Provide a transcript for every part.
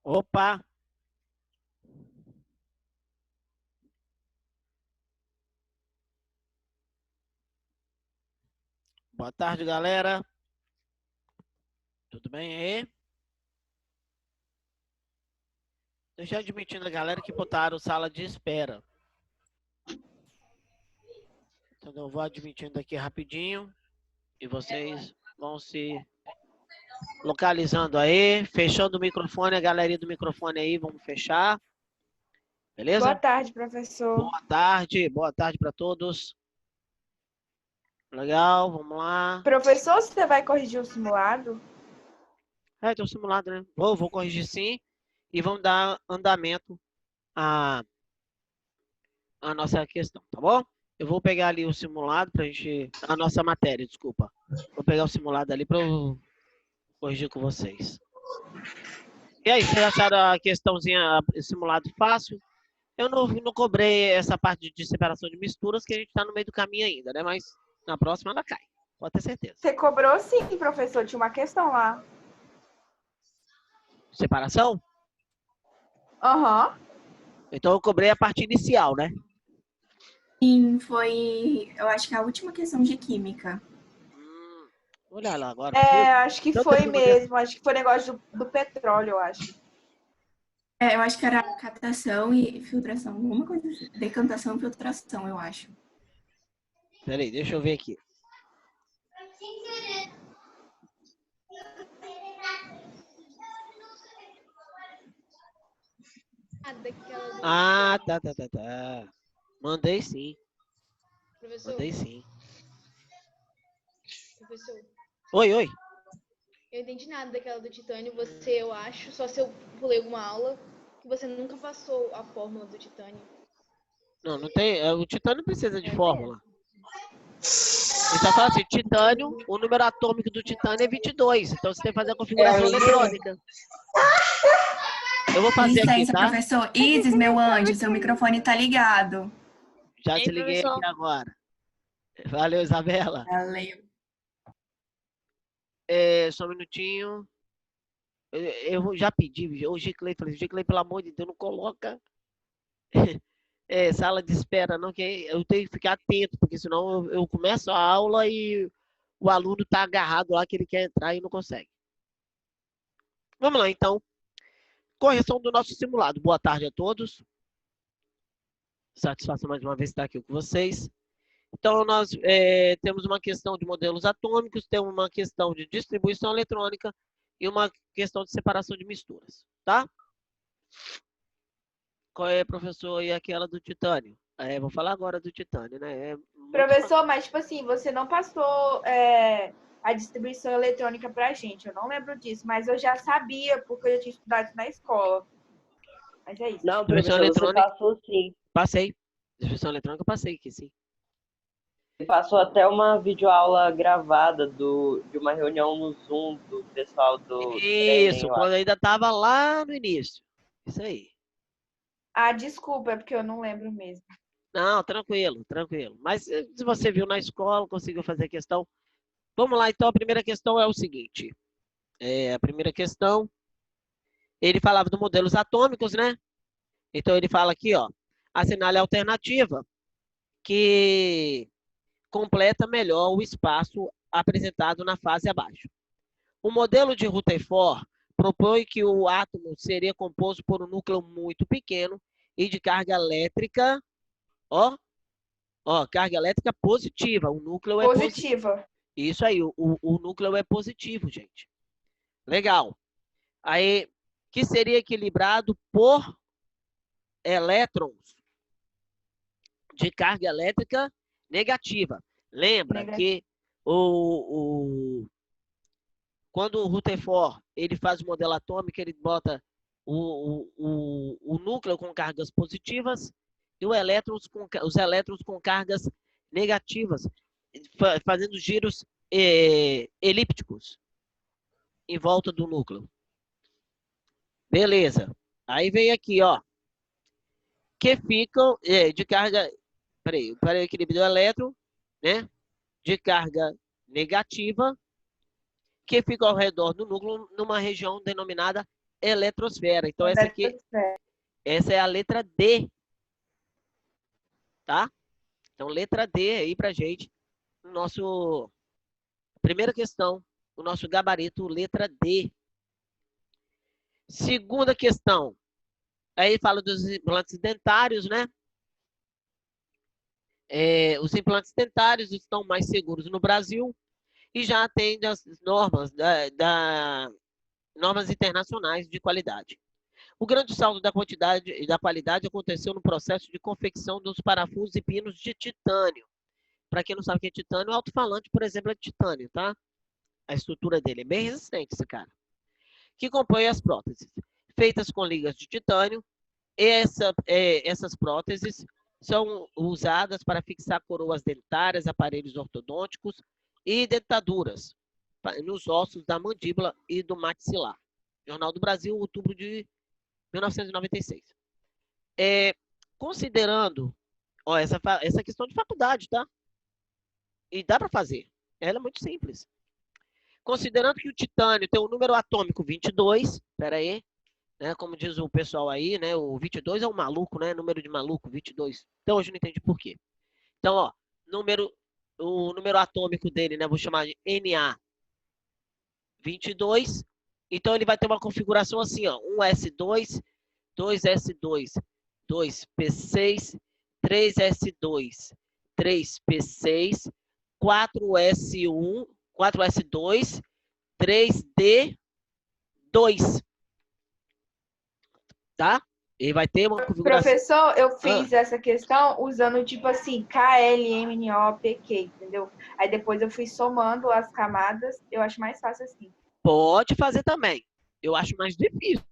Opa! Boa tarde, galera. Tudo bem aí? Deixa eu admitindo a galera que botaram sala de espera. Então eu vou admitindo aqui rapidinho e vocês vão se localizando aí, fechando o microfone, a galeria do microfone aí, vamos fechar. Boa Beleza? tarde, professor. Boa tarde para todos. Legal, vamos lá. Professor, você vai corrigir o simulado? Tem um simulado, né? Vou corrigir sim e vamos dar andamento à nossa questão, tá bom? Eu vou pegar ali o simulado pra gente. A nossa matéria, desculpa. Vou pegar o simulado ali para eu corrigir com vocês. E aí, vocês acharam a questãozinha, simulado fácil? Eu não cobrei essa parte de separação de misturas, que a gente está no meio do caminho ainda, né? Mas na próxima ela cai, pode ter certeza. Você cobrou sim, professor. Tinha uma questão lá. Separação? Aham. Então eu cobrei a parte inicial, né? Sim, foi, eu acho que a última questão de química. Olha lá agora. Acho que Tanta foi informação. mesmo. Acho que foi negócio do petróleo, eu acho. Eu acho que era captação e filtração, alguma coisa assim. Decantação e filtração, eu acho. Peraí, deixa eu ver aqui. Tá. Mandei sim. Professor, Mandei sim. professor, Oi. eu entendi nada daquela do titânio. Você, eu acho, só se eu pulei alguma aula, que você nunca passou a fórmula do titânio. Não tem. O titânio não precisa de É fórmula. mesmo? Ele só fala assim, titânio, o número atômico do titânio é 22. Então você tem que fazer a configuração eletrônica. Eu vou fazer aqui, Licença, tá? professor. Isis, meu anjo, seu microfone tá ligado. Já te liguei aqui agora. Valeu, Isabela. Valeu. Só um minutinho. Eu já pedi, o Giclei, falei, Giclei, pelo amor de Deus, não coloca sala de espera, não, que eu tenho que ficar atento, porque senão eu começo a aula e o aluno tá agarrado lá que ele quer entrar e não consegue. Vamos lá, então. Correção do nosso simulado. Boa tarde a todos. Satisfação mais uma vez estar aqui com vocês. Então, nós temos uma questão de modelos atômicos, temos uma questão de distribuição eletrônica e uma questão de separação de misturas, tá? Qual é, professor, e aquela do titânio? Vou falar agora do titânio, né? Professor, mas tipo assim, você não passou a distribuição eletrônica pra gente. Eu não lembro disso, mas eu já sabia, porque eu já tinha estudado isso na escola. Mas é isso. Não, Distribuição professor, você eletrônica, passou sim. passei. Distribuição eletrônica, passei aqui, sim. Você passou até uma videoaula gravada de uma reunião no Zoom do pessoal do Isso, trem, eu quando acho. ainda estava lá no início. Isso aí. Ah, desculpa, é porque eu não lembro mesmo. Não, tranquilo. Mas se você viu na escola, conseguiu fazer a questão. Vamos lá, então, a primeira questão é o seguinte. A primeira questão, ele falava de modelos atômicos, né? Então, ele fala aqui, ó, assinale a alternativa que completa melhor o espaço apresentado na fase abaixo. O modelo de Rutherford propõe que o átomo seria composto por um núcleo muito pequeno e de carga elétrica, carga elétrica positiva. O núcleo é positivo. Positiva. Isso aí, o núcleo é positivo, gente. Legal. Aí, que seria equilibrado por elétrons de carga elétrica negativa. Lembra que quando o Rutherford ele faz o modelo atômico, ele bota o núcleo com cargas positivas e os elétrons com cargas negativas, fazendo giros elípticos em volta do núcleo. Beleza. Aí vem aqui, ó, que ficam de carga, para o equilíbrio do elétron, né, de carga negativa, que fica ao redor do núcleo numa região denominada eletrosfera. Então, essa é a letra D, tá? Então, letra D aí pra gente, no nosso primeira questão, o nosso gabarito, letra D. Segunda questão, aí fala dos implantes dentários, né? Os implantes dentários estão mais seguros no Brasil e já atendem às normas normas internacionais de qualidade. O grande salto da quantidade e da qualidade aconteceu no processo de confecção dos parafusos e pinos de titânio. Para quem não sabe o que é titânio, o alto-falante, por exemplo, é de titânio, tá? A estrutura dele é bem resistente, esse cara. Que compõe as próteses. Feitas com ligas de titânio, essas próteses são usadas para fixar coroas dentárias, aparelhos ortodônticos e dentaduras nos ossos da mandíbula e do maxilar. Jornal do Brasil, outubro de 1996. Considerando essa questão de faculdade, tá? E dá para fazer. Ela é muito simples. Considerando que o titânio tem o número atômico 22, espera aí, né, como diz o pessoal aí, né, o 22 é um maluco, né, número de maluco, 22. Então hoje eu não entendi por quê. Então, ó, o número atômico dele, né, vou chamar de Na22. Então ele vai ter uma configuração assim, ó, 1s2, 2s2, 2p6, 3s2, 3p6, 4s1, 4s2, 3d2. Tá? E vai ter uma configuração. Professor, eu fiz essa questão usando tipo assim, KLMNOPQ, entendeu? Aí depois eu fui somando as camadas, eu acho mais fácil assim. Pode fazer também. Eu acho mais difícil.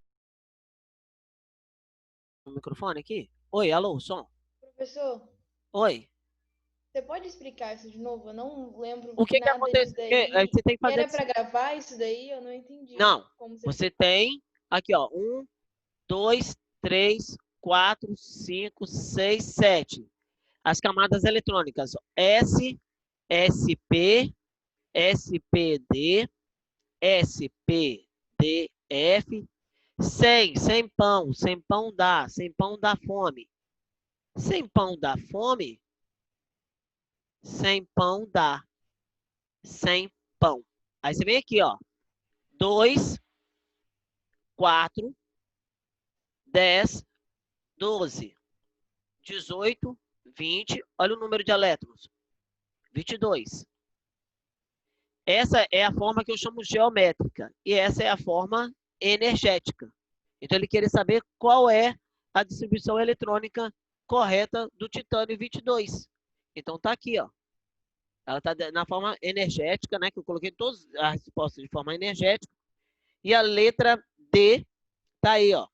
O microfone aqui? Oi, alô, som. Professor, Oi. você pode explicar isso de novo? Eu não lembro O que nada acontece? disso daí. Você tem que fazer Era assim. para gravar isso daí? Eu não entendi. Não, Como você tem aqui, ó, 1, 2, 3, 4, 5, 6, 7. As camadas eletrônicas S, SP, SPD, SPDF, sem pão dá fome. Sem pão dá fome, sem pão dá, sem pão. Aí você vem aqui, ó, 2, 4, 10, 12, 18, 20, olha o número de elétrons, 22. Essa é a forma que eu chamo geométrica e essa é a forma energética. Então ele queria saber qual é a distribuição eletrônica correta do titânio 22. Então tá aqui, ó. Ela está na forma energética, né? Que eu coloquei todas as respostas de forma energética. E a letra D tá aí, ó.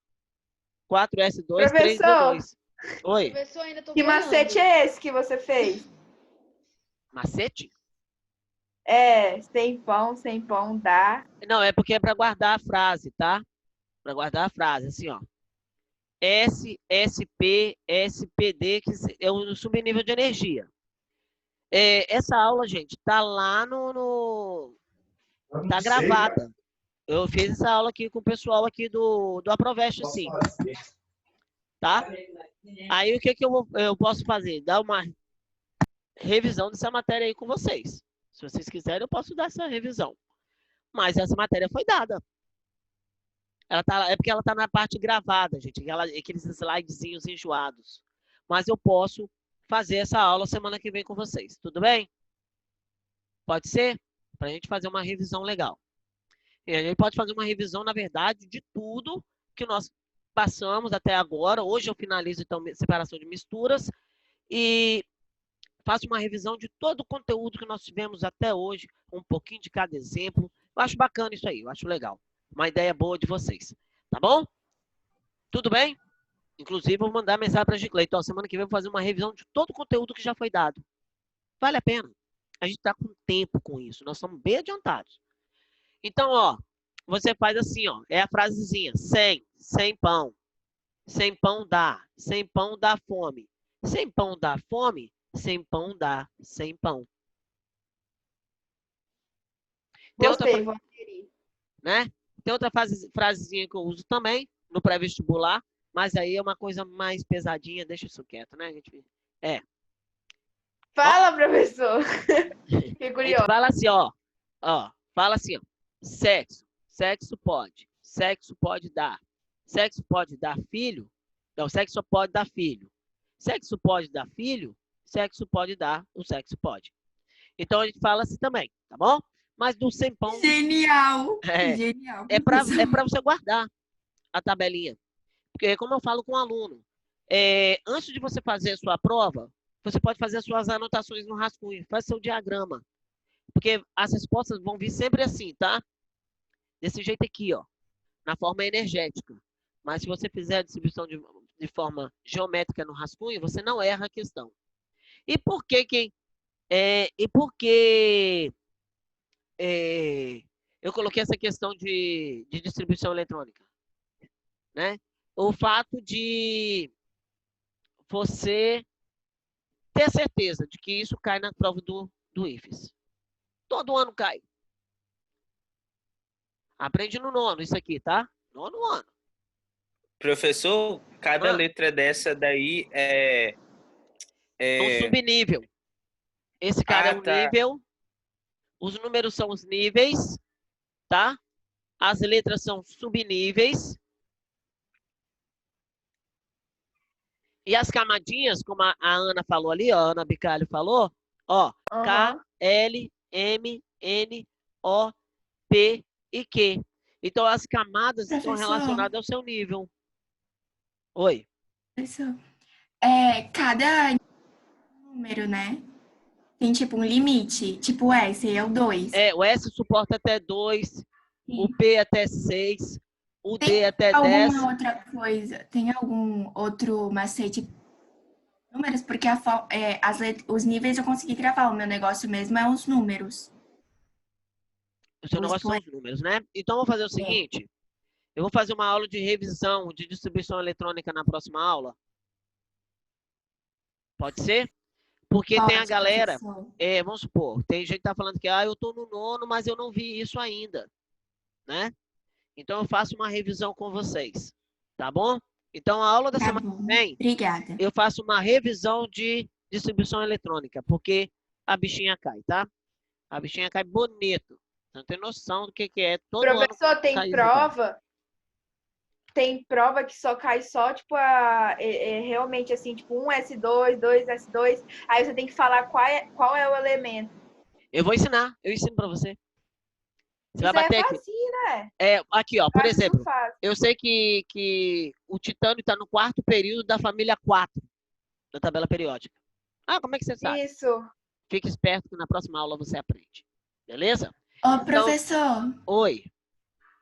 4S2, 3D2. Oi. Professor, ainda tô Que macete é esse que você fez? Macete? Sem pão dá. Não, é porque é para guardar a frase, tá? Para guardar a frase, assim, ó. S, SP, SPD, que é o subnível de energia. Essa aula, gente, tá lá tá gravada. Eu fiz essa aula aqui com o pessoal aqui do Aproveste, sim. Tá? Aí o que eu posso fazer? Dar uma revisão dessa matéria aí com vocês. Se vocês quiserem, eu posso dar essa revisão. Mas essa matéria foi dada. É porque ela tá na parte gravada, gente. Aqueles slidezinhos enjoados. Mas eu posso fazer essa aula semana que vem com vocês. Tudo bem? Pode ser? Para a gente fazer uma revisão legal. E a gente pode fazer uma revisão, na verdade, de tudo que nós passamos até agora. Hoje eu finalizo, então, separação de misturas. E faço uma revisão de todo o conteúdo que nós tivemos até hoje. Um pouquinho de cada exemplo. Eu acho bacana isso aí, eu acho legal. Uma ideia boa de vocês. Tá bom? Tudo bem? Inclusive, eu vou mandar mensagem para a Gicleito. Então, semana que vem eu vou fazer uma revisão de todo o conteúdo que já foi dado. Vale a pena. A gente está com tempo com isso. Nós estamos bem adiantados. Então, ó, você faz assim, ó. É a frasezinha. Sem pão. Sem pão dá. Sem pão dá fome. Sem pão dá fome. Sem pão dá. Sem pão. Tem Gostei, outra, vou aderir. né? Tem outra frasezinha que eu uso também no pré-vestibular, mas aí é uma coisa mais pesadinha, deixa isso quieto, né, gente? Fala, professor. Fiquei A gente curiosa. fala assim, ó, fala assim, ó, sexo pode dar filho, não, sexo só pode dar filho, sexo pode dar filho, sexo pode dar, o sexo pode. Então a gente fala assim também, tá bom? Mas do sempão Genial! É. Genial. é professor. para você guardar a tabelinha. Porque como eu falo com o aluno, antes de você fazer a sua prova, você pode fazer as suas anotações no rascunho, faz seu diagrama. Porque as respostas vão vir sempre assim, tá? Desse jeito aqui, ó, na forma energética. Mas se você fizer a distribuição de forma geométrica no rascunho, você não erra a questão. E por que eu coloquei essa questão de distribuição eletrônica, né? O fato de você ter certeza de que isso cai na prova do IFES. Todo ano cai. Aprende no nono isso aqui, tá? Nono ano. Professor, cada letra dessa daí É um subnível. Esse cara é um tá. nível. Os números são os níveis, tá? As letras são subníveis. E as camadinhas, como a Ana falou ali, ó, a Ana Bicalho falou, ó, K, L, M, N, O, P e Q. Então, as camadas estão Professor. relacionadas ao seu nível. Oi. Professor, cada número, né? Tem tipo um limite. Tipo, esse aí é o 2. O S suporta até 2, o P até 6, o D até 10. Alguma outra coisa? Tem algum outro macete? Números? Porque os níveis eu consegui gravar. O meu negócio mesmo é os números. O seu negócio são os números, né? Então, eu vou fazer o seguinte. Eu vou fazer uma aula de revisão de distribuição eletrônica na próxima aula. Pode ser? Porque tem a galera, vamos supor, tem gente que tá falando que eu tô no nono, mas eu não vi isso ainda, né? Então, eu faço uma revisão com vocês, tá bom? Então, a aula da semana que vem, obrigada. Eu faço uma revisão de distribuição eletrônica, porque a bichinha cai, tá? A bichinha cai bonito. Não tem noção do que é. Todo Professor, ano tem prova? Tem prova que só cai só, tipo, realmente assim, tipo, 1 S2, 2 S2. Aí você tem que falar qual é o elemento. Eu vou ensinar, eu ensino pra você. Você Isso vai bater aqui. Facinho, né? Aqui, ó, por exemplo, eu sei que o titânio está no 4º período da família 4 da tabela periódica. Como é que você sabe? Isso. Fique esperto que na próxima aula você aprende. Beleza? Ô, professor. Oi.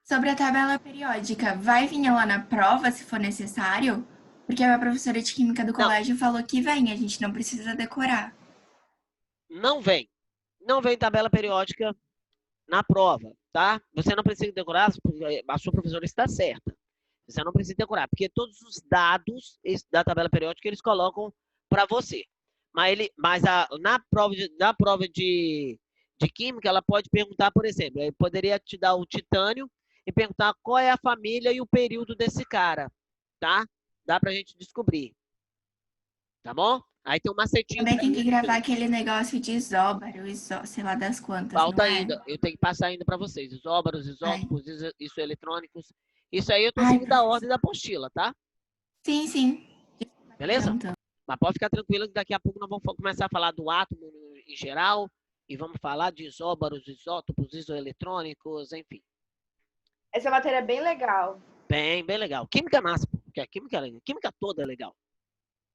Sobre a tabela periódica, vai vir lá na prova, se for necessário? Porque a minha professora de química do colégio falou que vem, a gente não precisa decorar. Não vem. Não vem tabela periódica na prova, tá? Você não precisa decorar, a sua professora está certa. Você não precisa decorar, porque todos os dados da tabela periódica eles colocam para você. Mas na prova de química, ela pode perguntar, por exemplo, ele poderia te dar o titânio e perguntar qual é a família e o período desse cara, tá? Dá pra gente descobrir. Tá bom? Aí tem um macetinho. Também tem que gravar aquele negócio de isóbaro, sei lá das quantas. Falta ainda. Eu tenho que passar ainda para vocês. Isóbaros, isótopos, isoeletrônicos. Isso aí eu tô seguindo a ordem da apostila, tá? Sim, sim. Beleza? Mas pode ficar tranquilo que daqui a pouco nós vamos começar a falar do átomo em geral e vamos falar de isóbaros, isótopos, isoeletrônicos, enfim. Essa matéria é bem legal. Bem legal. Química massa, porque a química toda é legal.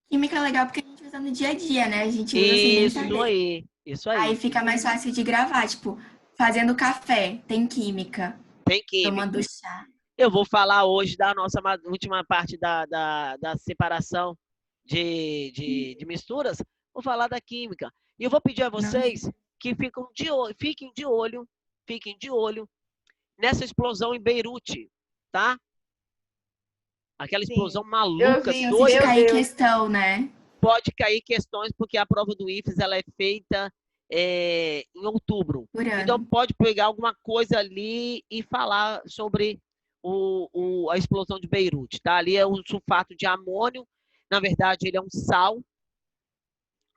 Química é legal porque a gente usa no dia a dia, né? A gente usa sem nem saber. Isso aí. Aí fica mais fácil de gravar, tipo, fazendo café, tem química. Tem química. Tomando chá. Eu vou falar hoje da nossa última parte da separação de misturas. Vou falar da química. E eu vou pedir a vocês que fiquem de olho nessa explosão em Beirute, tá? Aquela explosão maluca, doida. Pode cair questão, né? Pode cair questões, porque a prova do IFES ela é feita em outubro. Por Então, ano. pode pegar alguma coisa ali e falar sobre a explosão de Beirute, tá? Ali é um sulfato de amônio, na verdade, ele é um sal,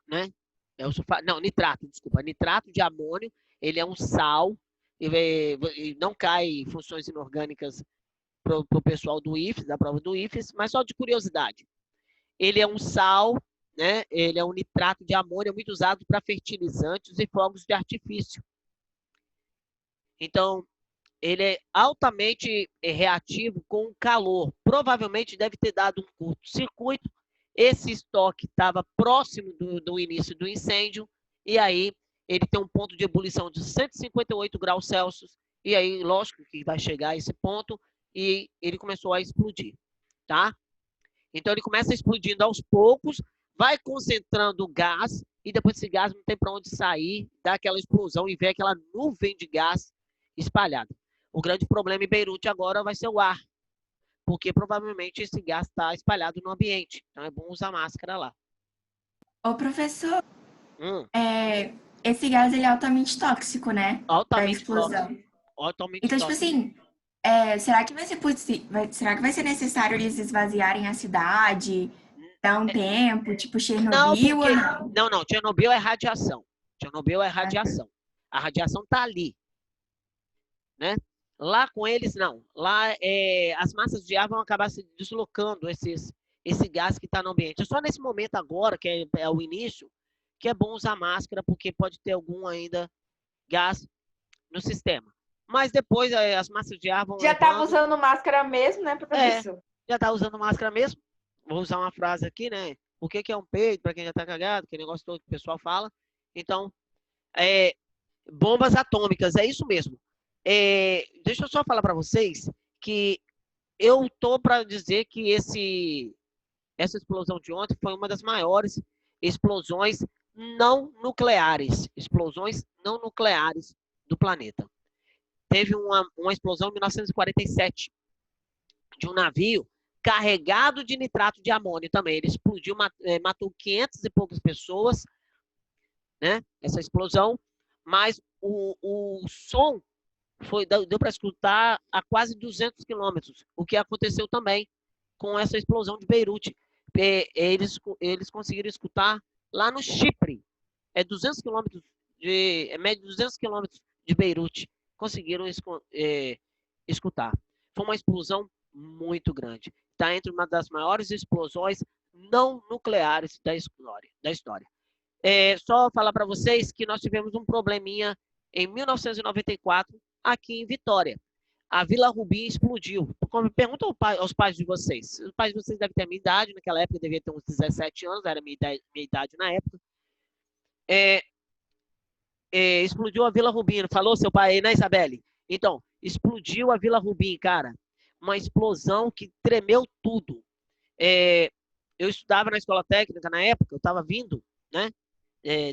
né? É o sulfato, não, nitrato, desculpa, nitrato de amônio, ele é um sal, e não cai funções inorgânicas para o pessoal do IFES, da prova do IFES, mas só de curiosidade. Ele é um sal, né? Ele é um nitrato de amônio muito usado para fertilizantes e fogos de artifício. Então, ele é altamente reativo com o calor. Provavelmente deve ter dado um curto-circuito. Esse estoque estava próximo do início do incêndio, e aí ele tem um ponto de ebulição de 158 graus Celsius, e aí, lógico que vai chegar a esse ponto, e ele começou a explodir, tá? Então, ele começa explodindo aos poucos, vai concentrando o gás, e depois esse gás não tem para onde sair, dá aquela explosão e vê aquela nuvem de gás espalhada. O grande problema em Beirute agora vai ser o ar, porque provavelmente esse gás está espalhado no ambiente. Então, é bom usar máscara lá. Ô, professor, Hum, esse gás ele é altamente tóxico, né? Da altamente explosão. tóxico. Altamente Então, tipo tóxico. assim, será que vai ser será que vai ser necessário eles esvaziarem a cidade, dar um tempo, tipo Não, Chernobyl porque... ou não? Não, Chernobyl é radiação. Chernobyl é radiação. A radiação está ali, né? Lá com eles, não. Lá as massas de ar vão acabar se deslocando esse gás que está no ambiente. É só nesse momento agora, que é o início, que é bom usar máscara, porque pode ter algum ainda gás no sistema. Mas depois as massas de ar vão Já estava levando. usando máscara mesmo, né, professor? Já está usando máscara mesmo. Vou usar uma frase aqui, né? O que é um peido, para quem já está cagado, que negócio todo que o pessoal fala. Então, bombas atômicas, é isso mesmo. Deixa eu só falar para vocês que eu tô para dizer que essa explosão de ontem foi uma das maiores explosões não nucleares, do planeta. Teve uma explosão em 1947 de um navio carregado de nitrato de amônio também. Ele explodiu, matou 500 e poucas pessoas, né? Essa explosão, mas o som deu para escutar a quase 200 quilômetros, o que aconteceu também com essa explosão de Beirute. Eles conseguiram escutar lá no Chipre, 200 quilômetros média de 200 quilômetros de Beirute, conseguiram escutar. Foi uma explosão muito grande. Está entre uma das maiores explosões não nucleares da história. Só falar para vocês que nós tivemos um probleminha em 1994 aqui em Vitória. A Vila Rubim explodiu. Pergunta aos pais de vocês. Os pais de vocês devem ter a minha idade, naquela época eu devia ter uns 17 anos, era minha idade na época. Explodiu a Vila Rubim. Falou seu pai aí, né, Isabelle? Então, explodiu a Vila Rubim, cara. Uma explosão que tremeu tudo. Eu estudava na escola técnica na época, eu estava vindo, né,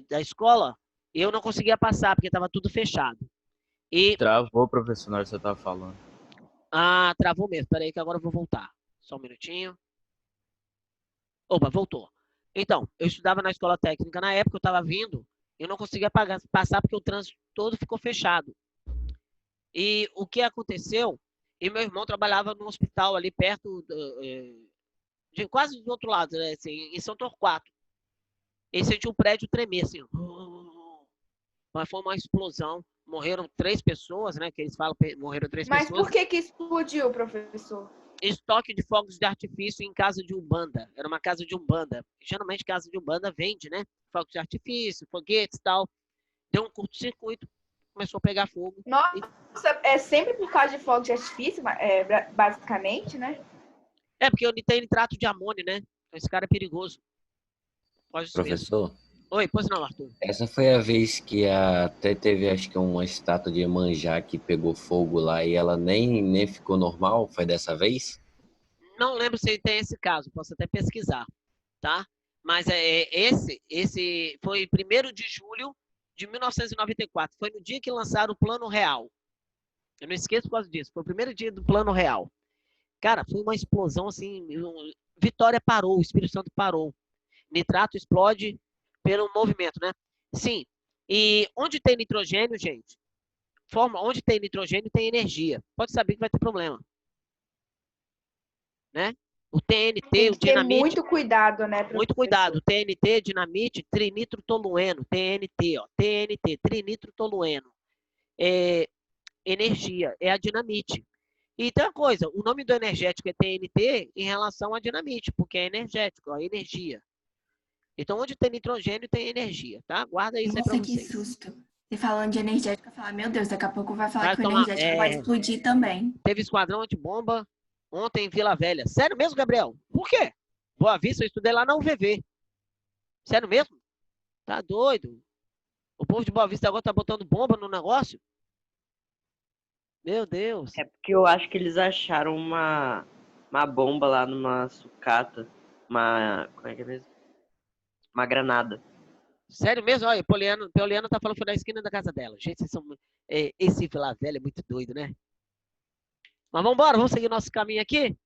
da escola, e eu não conseguia passar, porque estava tudo fechado. Travou, professor, na hora que você estava falando. Ah, travou mesmo. Peraí que agora eu vou voltar. Só um minutinho. Opa, voltou. Então, eu estudava na escola técnica na época, eu estava vindo, eu não conseguia passar porque o trânsito todo ficou fechado. E o que aconteceu? E meu irmão trabalhava num hospital ali perto, quase do outro lado, né, assim, em São Torquato. Ele sentiu o prédio tremer, assim. Mas foi uma explosão. Morreram 3 pessoas, né? Que eles falam, morreram 3 Mas pessoas. por que explodiu, professor? Estoque de fogos de artifício em casa de Umbanda. Era uma casa de Umbanda. Geralmente casa de Umbanda vende, né? Fogos de artifício, foguetes e tal. Deu um curto-circuito, começou a pegar fogo. Nossa, é sempre por causa de fogo de artifício, basicamente, né? Porque ele tem nitrato de amônio, né? Então esse cara é perigoso. Pode ser. Professor, Oi, pois não, Arthur. essa foi a vez que até teve, acho que uma estátua de Iemanjá que pegou fogo lá e ela nem ficou normal? Foi dessa vez? Não lembro se tem esse caso, posso até pesquisar, tá? Mas esse foi 1º de julho de 1994. Foi no dia que lançaram o Plano Real. Eu não esqueço por causa disso. Foi o primeiro dia do Plano Real. Cara, foi uma explosão assim. Vitória parou, o Espírito Santo parou. Nitrato explode pelo movimento, né? Sim, E onde tem nitrogênio, gente, onde tem nitrogênio tem energia. Pode saber que vai ter problema. Né? O TNT, Tem o que ter dinamite. muito cuidado, né, Muito professor? cuidado. TNT, dinamite, trinitrotolueno. TNT, ó. TNT, trinitrotolueno. É energia, é a dinamite. E tem uma coisa, o nome do energético é TNT em relação à dinamite, porque é energético, ó, energia. Então, onde tem nitrogênio, tem energia, tá? Guarda isso aí pra Nossa, que vocês. susto. Você falando de energético, eu falar, meu Deus, daqui a pouco vai falar Vai que o tomar, energético vai explodir também. teve esquadrão antibomba ontem em Vila Velha. Sério mesmo, Gabriel? Por quê? Boa Vista, eu estudei lá na UVV. Sério mesmo? Tá doido? O povo de Boa Vista agora tá botando bomba no negócio? Meu Deus. É porque eu acho que eles acharam uma bomba lá numa sucata. Como é que é mesmo? Uma granada. Sério mesmo? Olha, Poliana tá falando que foi na esquina da casa dela. Gente, vocês são, esse Vila Velha é muito doido, né? Mas vamos embora, vamos seguir nosso caminho aqui.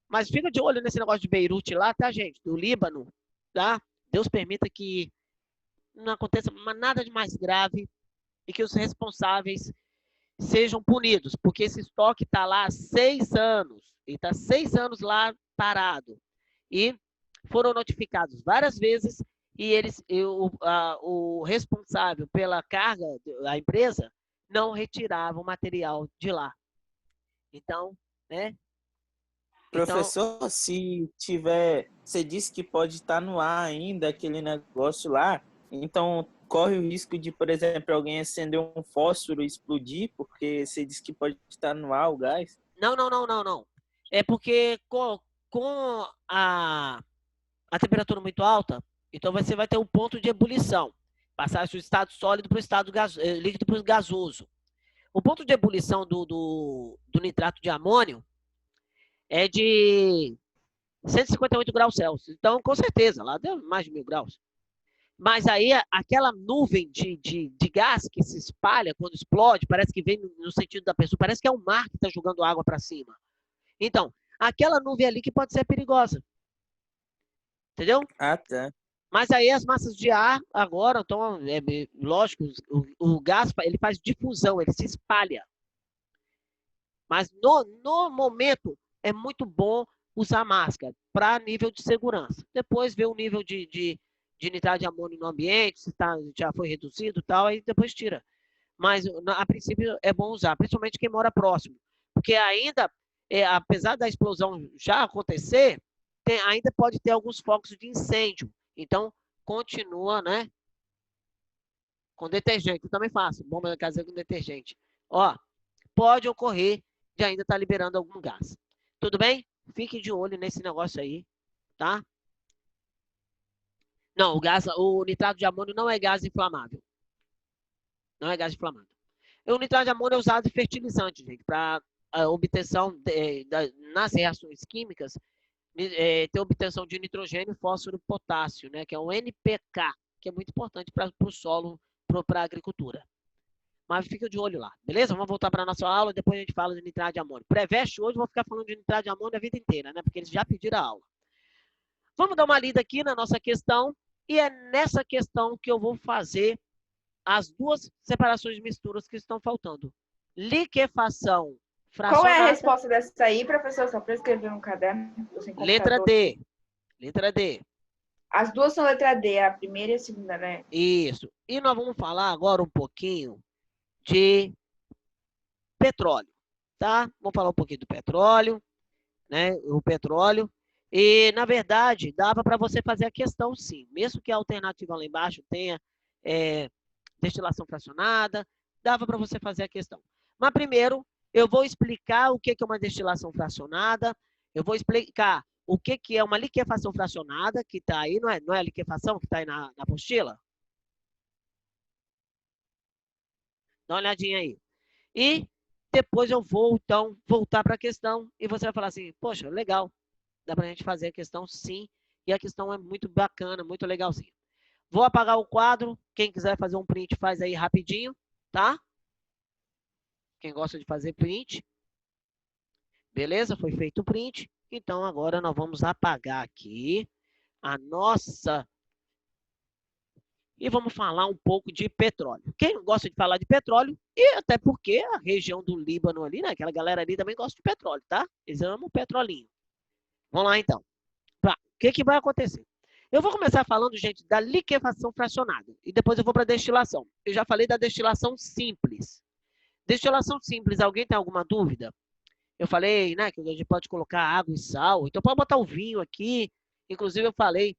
Mas fica de olho nesse negócio de Beirute lá, tá, gente? Do Líbano, tá? Deus permita que não aconteça nada de mais grave e que os responsáveis sejam punidos, porque esse estoque está lá há 6 anos, e está 6 anos lá parado. E foram notificados várias vezes, e o responsável pela carga, a empresa, não retirava o material de lá. Então, né? Professor, se tiver, você disse que pode estar no ar ainda aquele negócio lá, então corre o risco de, por exemplo, alguém acender um fósforo e explodir, porque você disse que pode estar no ar o gás? Não. É porque com a temperatura muito alta, então você vai ter um ponto de ebulição. Passar do estado sólido para o estado líquido para o gasoso. O ponto de ebulição do nitrato de amônio é de 158 graus Celsius. Então, com certeza, lá deu mais de 1000 graus. Mas aí, aquela nuvem de gás que se espalha quando explode, parece que vem no sentido da pessoa, parece que é um mar que está jogando água para cima. Então, aquela nuvem ali que pode ser perigosa. Entendeu? Ah, tá. Mas aí as massas de ar agora, então, lógico, o gás ele faz difusão, ele se espalha. Mas no momento é muito bom usar máscara para nível de segurança. Depois ver o nível de nitrato de amônio no ambiente, se já foi reduzido e tal, aí depois tira. Mas a princípio é bom usar, principalmente quem mora próximo. Porque ainda, apesar da explosão já acontecer, ainda pode ter alguns focos de incêndio. Então, continua, né? Com detergente, eu também faço. Bomba caseira com detergente. Ó, pode ocorrer de ainda estar liberando algum gás. Tudo bem? Fique de olho nesse negócio aí, tá? Não, o nitrato de amônio não é gás inflamável. Não é gás inflamável. O nitrato de amônio é usado em fertilizante, gente, para a obtenção nas reações químicas, ter obtenção de nitrogênio, fósforo e potássio, né? Que é o NPK, que é muito importante para o solo, para a agricultura. Mas fica de olho lá, beleza? Vamos voltar para a nossa aula e depois a gente fala de nitrato de amônio. Pré-veste hoje, vou ficar falando de nitrato de amônio a vida inteira, né? Porque eles já pediram a aula. Vamos dar uma lida aqui na nossa questão, e é nessa questão que eu vou fazer as duas separações de misturas que estão faltando. Liquefação fracionada. Qual é a resposta dessa aí, professor? Só para escrever no caderno. Letra D. Letra D. As duas são letra D, a primeira e a segunda, né? Isso. E nós vamos falar agora um pouquinho de petróleo, tá? Vamos falar um pouquinho do petróleo, né? O petróleo. E, na verdade, dava para você fazer a questão, sim. Mesmo que a alternativa lá embaixo tenha destilação fracionada, dava para você fazer a questão. Mas, primeiro, eu vou explicar o que é uma destilação fracionada, eu vou explicar o que é uma liquefação fracionada, que está aí, não é a liquefação que está aí na apostila? Dá uma olhadinha aí. E depois eu vou, então, voltar para a questão e você vai falar assim, poxa, legal, dá para a gente fazer a questão sim, e a questão é muito bacana, muito legalzinha. Vou apagar o quadro, quem quiser fazer um print faz aí rapidinho, tá? Quem gosta de fazer print. Beleza? Foi feito o print. Então, agora nós vamos apagar aqui a nossa e vamos falar um pouco de petróleo. Quem não gosta de falar de petróleo, e até porque a região do Líbano ali, né, aquela galera ali também gosta de petróleo, tá? Eles amam o petrolinho. Vamos lá, então. Tá. O que vai acontecer? Eu vou começar falando, gente, da liquefação fracionada, e depois eu vou para a destilação. Eu já falei da destilação simples. Destilação simples, alguém tem alguma dúvida? Eu falei, né, que a gente pode colocar água e sal, então pode botar o vinho aqui. Inclusive eu falei,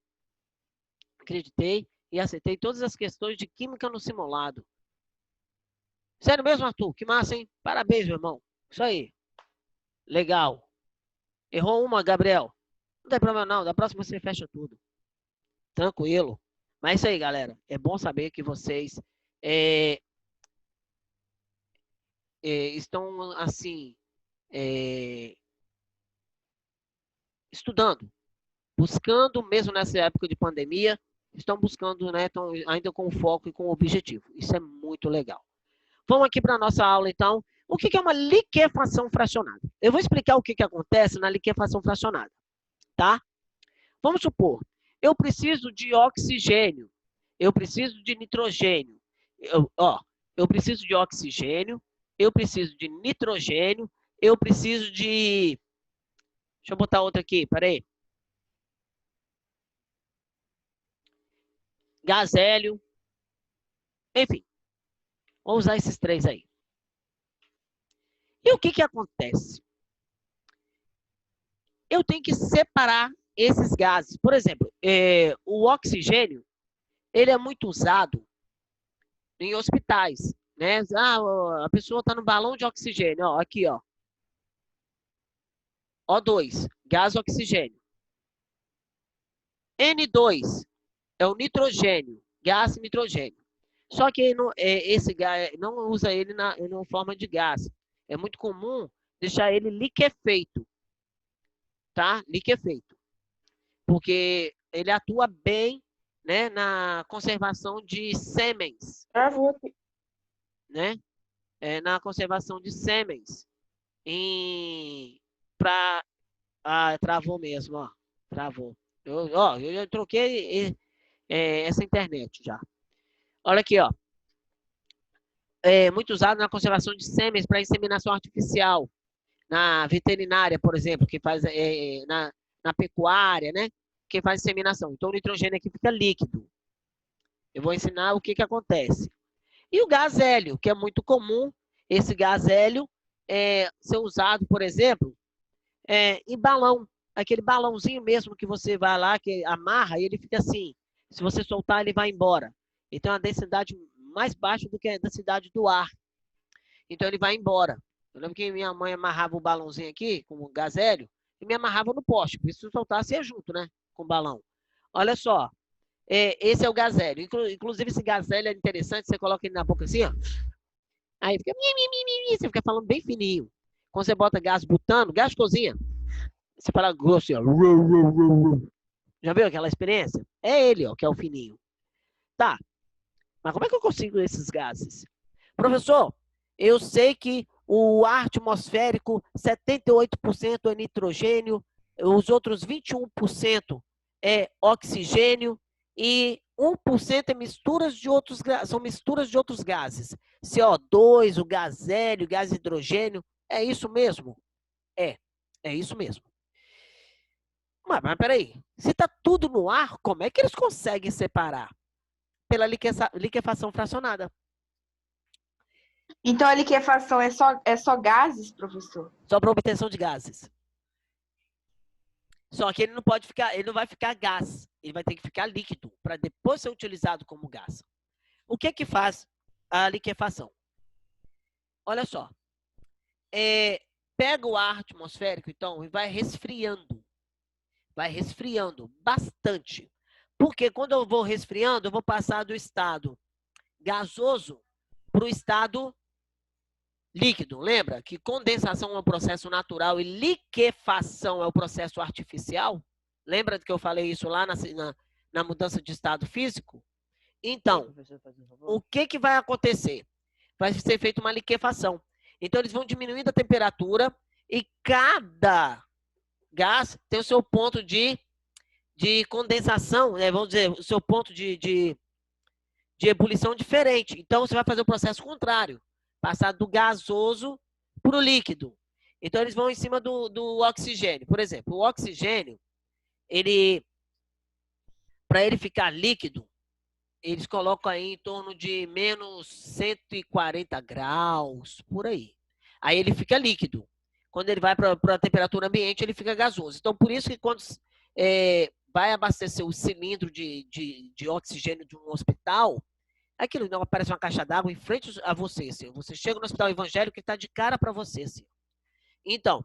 acreditei e aceitei todas as questões de química no simulado. Sério mesmo, Arthur? Que massa, hein? Parabéns, meu irmão. Isso aí. Legal. Errou uma, Gabriel? Não tem problema não, da próxima você fecha tudo. Tranquilo. Mas é isso aí, galera. É bom saber que vocês estão, assim, estudando, buscando, mesmo nessa época de pandemia, estão buscando, né, estão ainda com foco e com objetivo. Isso é muito legal. Vamos aqui para a nossa aula, então. O que é uma liquefação fracionada? Eu vou explicar o que acontece na liquefação fracionada, tá? Vamos supor, eu preciso de oxigênio, eu preciso de nitrogênio, eu preciso de oxigênio, eu preciso de nitrogênio, eu preciso de... Deixa eu botar outra aqui, peraí. Gás hélio, enfim. Vamos usar esses três aí. E o que acontece? Eu tenho que separar esses gases. Por exemplo, o oxigênio, ele é muito usado em hospitais, né? A pessoa está no balão de oxigênio, ó, aqui, ó. O2, gás oxigênio. N2 é o nitrogênio, gás nitrogênio. Só que esse gás não usa ele na forma de gás. É muito comum deixar ele liquefeito, tá? Liquefeito. Porque ele atua bem, né, na conservação de sêmens. Travou aqui. Né? Na conservação de sêmens. Travou mesmo, ó. Travou. Eu já troquei essa internet já. Olha aqui, ó. Muito usado na conservação de sêmens para inseminação artificial. Na veterinária, por exemplo, que faz na pecuária, né? Que faz inseminação. Então, o nitrogênio aqui fica líquido. Eu vou ensinar o que acontece. E o gás hélio, que é muito comum, esse gás hélio ser usado, por exemplo, em balão. Aquele balãozinho mesmo que você vai lá, que amarra, e ele fica assim. Se você soltar, ele vai embora. Então, a densidade mais baixa do que a densidade do ar. Então, ele vai embora. Eu lembro que minha mãe amarrava o balãozinho aqui, com o gás hélio, e me amarrava no poste. Porque se soltasse, ia junto, né? Com o balão. Olha só. Esse é o gás hélio. Inclusive, esse gás hélio é interessante. Você coloca ele na boca assim, ó. Aí fica... Você fica falando bem fininho. Quando você bota gás butano, gás de cozinha, você fala grosso, assim, ó. Já viu aquela experiência? É ele, ó, que é o fininho. Tá. Mas como é que eu consigo esses gases? Professor, eu sei que o ar atmosférico, 78% é nitrogênio, os outros 21% é oxigênio e 1% é misturas de outros gases, são misturas de outros gases. CO2, o gás hélio, o gás hidrogênio, é isso mesmo? É isso mesmo. Mas peraí, se está tudo no ar, como é que eles conseguem separar? Pela liquefação fracionada. Então a liquefação é só gases, professor? Só para obtenção de gases. Só que ele não vai ficar gás, ele vai ter que ficar líquido para depois ser utilizado como gás. O que faz a liquefação? Olha só. Pega o ar atmosférico, então, e vai resfriando. Vai resfriando bastante. Porque quando eu vou resfriando, eu vou passar do estado gasoso para o estado líquido. Lembra que condensação é um processo natural e liquefação é o processo artificial? Lembra que eu falei isso lá na mudança de estado físico? Então, o que vai acontecer? Vai ser feita uma liquefação. Então, eles vão diminuindo a temperatura e cada gás tem o seu ponto de condensação, né? Vamos dizer, o seu ponto de de ebulição diferente. Então, você vai fazer o processo contrário. Passar do gasoso para o líquido. Então, eles vão em cima do oxigênio. Por exemplo, o oxigênio, para ele ficar líquido, eles colocam aí em torno de menos 140 graus, por aí. Aí ele fica líquido. Quando ele vai para a temperatura ambiente, ele fica gasoso. Então, por isso que quando vai abastecer o cilindro de oxigênio de um hospital, aquilo não aparece uma caixa d'água em frente a você. Assim. Você chega no hospital evangélico e está de cara para você. Assim. Então,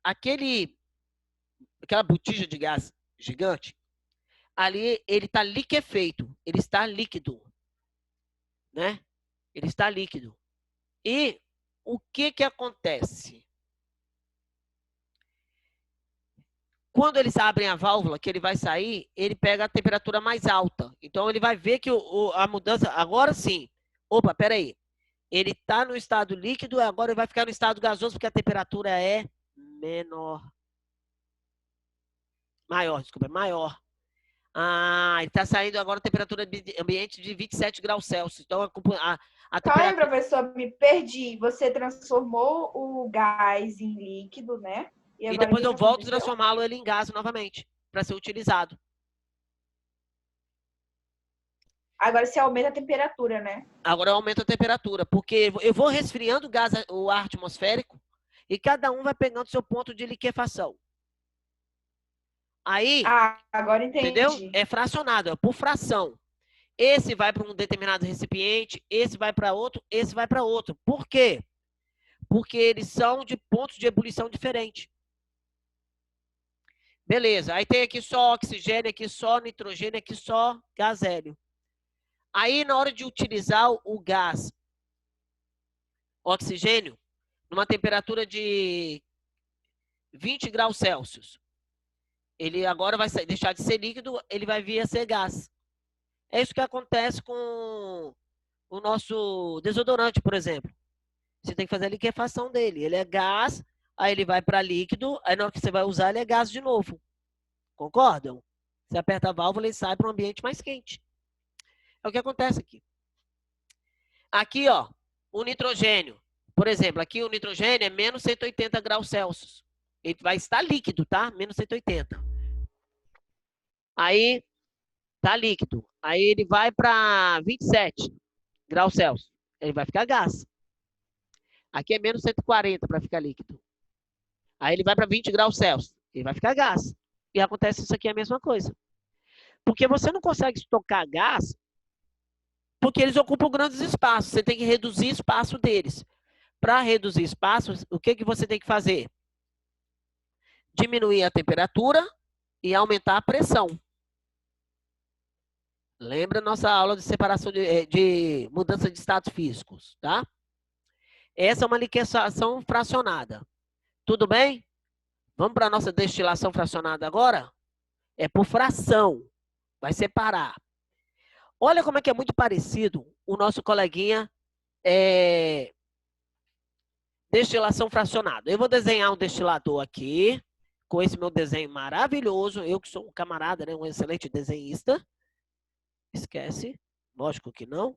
aquela botija de gás gigante, ali ele está liquefeito, ele está líquido, né? Ele está líquido. E o que acontece? Quando eles abrem a válvula, que ele vai sair, ele pega a temperatura mais alta. Então, ele vai ver que a mudança, agora sim, opa, peraí, ele está no estado líquido, agora ele vai ficar no estado gasoso, porque a temperatura é maior. Ah, ele está saindo agora a temperatura ambiente de 27 graus Celsius. Então, a temperatura... Calma aí, professor, me perdi. Você transformou o gás em líquido, né? E depois eu volto a transformá-lo ele em gás novamente, para ser utilizado. Agora você aumenta a temperatura, né? Agora eu aumento a temperatura, porque eu vou resfriando o ar atmosférico e cada um vai pegando seu ponto de liquefação. Aí, agora entendi. Entendeu? É fracionado, é por fração. Esse vai para um determinado recipiente, esse vai para outro, esse vai para outro. Por quê? Porque eles são de pontos de ebulição diferentes. Beleza, aí tem aqui só oxigênio, aqui só nitrogênio, aqui só gás hélio. Aí, na hora de utilizar o gás oxigênio, numa temperatura de 20 graus Celsius, ele agora vai deixar de ser líquido, ele vai vir a ser gás. É isso que acontece com o nosso desodorante, por exemplo. Você tem que fazer a liquefação dele. Ele é gás, aí ele vai para líquido, aí na hora que você vai usar, ele é gás de novo. Concordam? Você aperta a válvula e sai para um ambiente mais quente. É o que acontece aqui. Aqui, ó, o nitrogênio. Por exemplo, aqui o nitrogênio é menos 180 graus Celsius. Ele vai estar líquido, tá? Menos 180. Aí, tá líquido. Aí ele vai para 27 graus Celsius. Ele vai ficar gás. Aqui é menos 140 para ficar líquido. Aí ele vai para 20 graus Celsius. Ele vai ficar gás. E acontece isso aqui a mesma coisa. Porque você não consegue estocar gás porque eles ocupam grandes espaços. Você tem que reduzir o espaço deles. Para reduzir espaço, o que você tem que fazer? Diminuir a temperatura e aumentar a pressão. Lembra nossa aula de separação de mudança de estados físicos, tá? Essa é uma liquefação fracionada. Tudo bem? Vamos para a nossa destilação fracionada agora? É por fração. Vai separar. Olha como é que é muito parecido o nosso coleguinha destilação fracionada. Eu vou desenhar um destilador aqui, com esse meu desenho maravilhoso. Eu que sou um camarada, né, um excelente desenhista. Esquece. Lógico que não.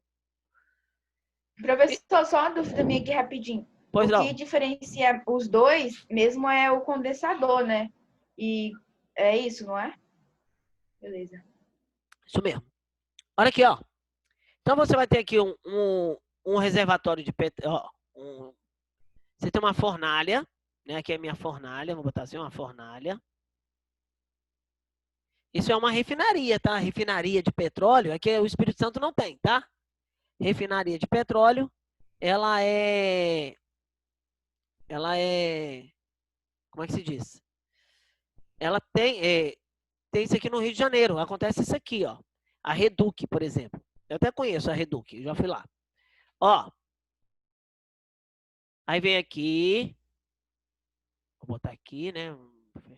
Professor, só uma dúvida minha aqui rapidinho. Pois não. O que diferencia os dois mesmo é o condensador, né? E é isso, não é? Beleza. Isso mesmo. Olha aqui, ó. Então você vai ter aqui um reservatório de petróleo. Você tem uma fornalha, né? Aqui é a minha fornalha, vou botar assim, uma fornalha. Isso é uma refinaria, tá? Refinaria de petróleo, é que o Espírito Santo não tem, tá? Refinaria de petróleo, ela é, como é que se diz? Ela tem isso aqui no Rio de Janeiro, acontece isso aqui, ó. A Reduc, por exemplo. Eu até conheço a Reduc, eu já fui lá. Ó. Aí vem aqui. Vou botar aqui, né?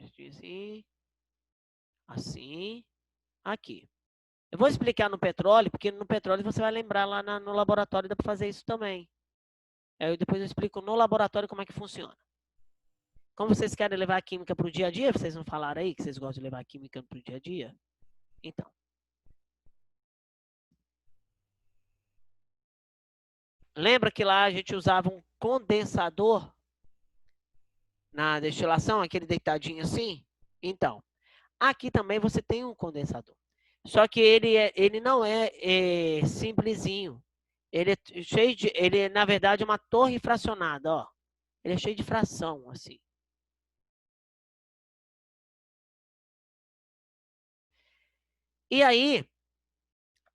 Assim. Assim. Aqui. Eu vou explicar no petróleo, porque no petróleo você vai lembrar lá no laboratório, dá para fazer isso também. Aí depois eu explico no laboratório como é que funciona. Como vocês querem levar a química para o dia a dia, vocês não falaram aí que vocês gostam de levar a química para o dia a dia? Então. Lembra que lá a gente usava um condensador na destilação, aquele deitadinho assim? Então, aqui também você tem um condensador. Só que ele não é simplesinho. Ele é cheio de... Ele é, na verdade, uma torre fracionada, ó. Ele é cheio de fração, assim. E aí,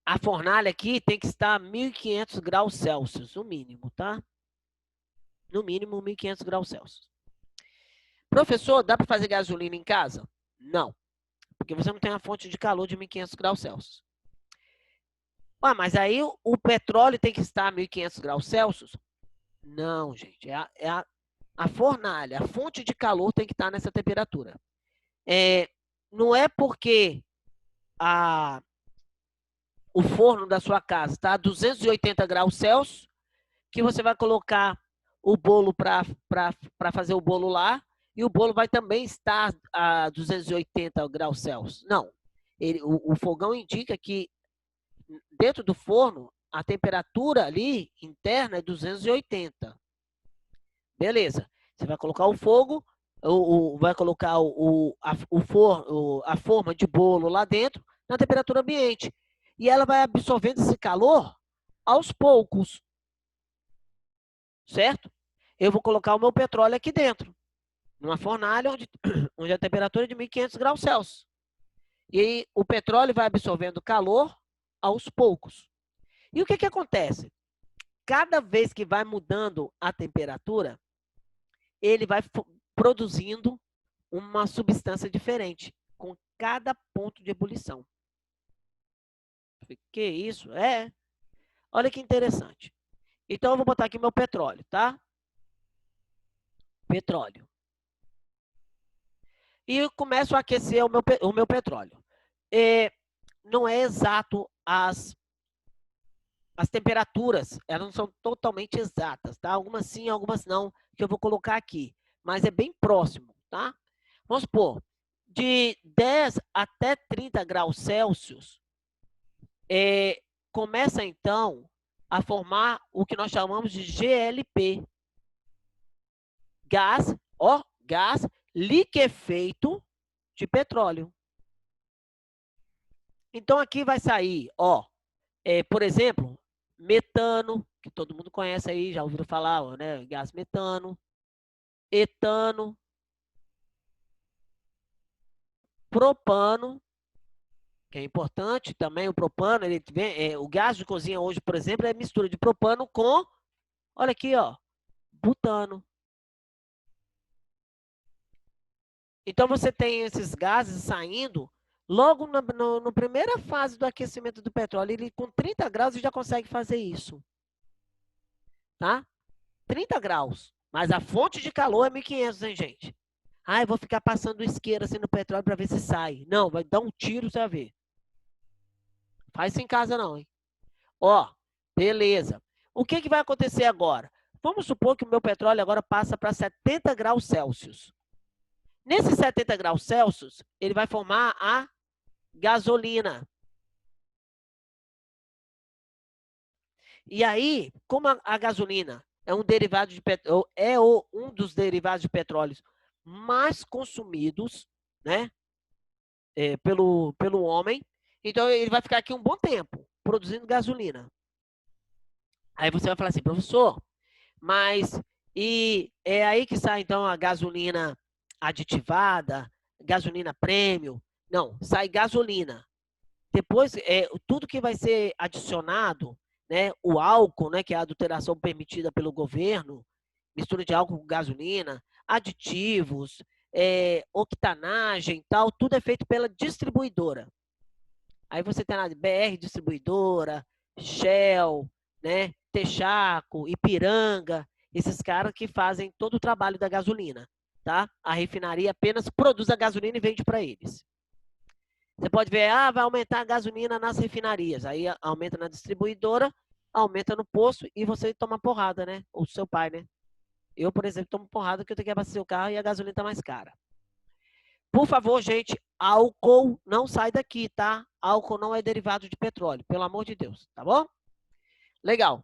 a fornalha aqui tem que estar a 1.500 graus Celsius, no mínimo, tá? No mínimo, 1.500 graus Celsius. Professor, dá para fazer gasolina em casa? Não, porque você não tem uma fonte de calor de 1.500 graus Celsius. Ah, mas aí o petróleo tem que estar a 1.500 graus Celsius? Não, gente. A fornalha, a fonte de calor tem que estar nessa temperatura. Não é porque o forno da sua casa está a 280 graus Celsius que você vai colocar o bolo para fazer o bolo lá e o bolo vai também estar a 280 graus Celsius. Não. O fogão indica que dentro do forno a temperatura ali interna é 280. Beleza. Você vai colocar o fogo, vai colocar a forma de bolo lá dentro na temperatura ambiente. E ela vai absorvendo esse calor aos poucos. Certo? Eu vou colocar o meu petróleo aqui dentro, numa fornalha onde a temperatura é de 1.500 graus Celsius. E aí o petróleo vai absorvendo calor aos poucos. E o que acontece? Cada vez que vai mudando a temperatura, ele vai produzindo uma substância diferente com cada ponto de ebulição. Que isso? Olha que interessante. Então, eu vou botar aqui meu petróleo, tá? Petróleo. E eu começo a aquecer o meu petróleo. Não é exato as temperaturas, elas não são totalmente exatas, tá? Algumas sim, algumas não, que eu vou colocar aqui. Mas é bem próximo, tá? Vamos supor, de 10 até 30 graus Celsius, começa então a formar o que nós chamamos de GLP. Gás liquefeito de petróleo. Então aqui vai sair, por exemplo, metano, que todo mundo conhece aí, já ouviram falar, né? Gás metano, etano, propano, que é importante também, o propano, o gás de cozinha hoje, por exemplo, é mistura de propano com, olha aqui, butano. Então você tem esses gases saindo logo na primeira fase do aquecimento do petróleo. Ele com 30 graus já consegue fazer isso. Tá? 30 graus. Mas a fonte de calor é 1.500, hein, gente? Eu vou ficar passando isqueiro assim no petróleo para ver se sai. Não, vai dar um tiro, você vai ver. Faz isso em casa não, hein? Beleza. O que vai acontecer agora? Vamos supor que o meu petróleo agora passa para 70 graus Celsius. Nesses 70 graus Celsius, ele vai formar a gasolina. E aí, como a gasolina é um derivado de petróleo, um dos derivados de petróleo mais consumidos, né, pelo homem, então ele vai ficar aqui um bom tempo produzindo gasolina. Aí você vai falar assim, professor, mas é aí que sai então a gasolina aditivada, gasolina premium? Não, sai gasolina. Depois, tudo que vai ser adicionado, né, o álcool, né, que é a adulteração permitida pelo governo, mistura de álcool com gasolina, aditivos, octanagem e tal, tudo é feito pela distribuidora. Aí você tem a BR Distribuidora, Shell, né, Texaco, Ipiranga, esses caras que fazem todo o trabalho da gasolina. Tá? A refinaria apenas produz a gasolina e vende para eles. Você pode ver, vai aumentar a gasolina nas refinarias. Aí aumenta na distribuidora, aumenta no posto e você toma porrada, né? Ou seu pai, né? Eu, por exemplo, tomo porrada porque eu tenho que abastecer o carro e a gasolina está mais cara. Por favor, gente, álcool não sai daqui, tá? Álcool não é derivado de petróleo, pelo amor de Deus, tá bom? Legal.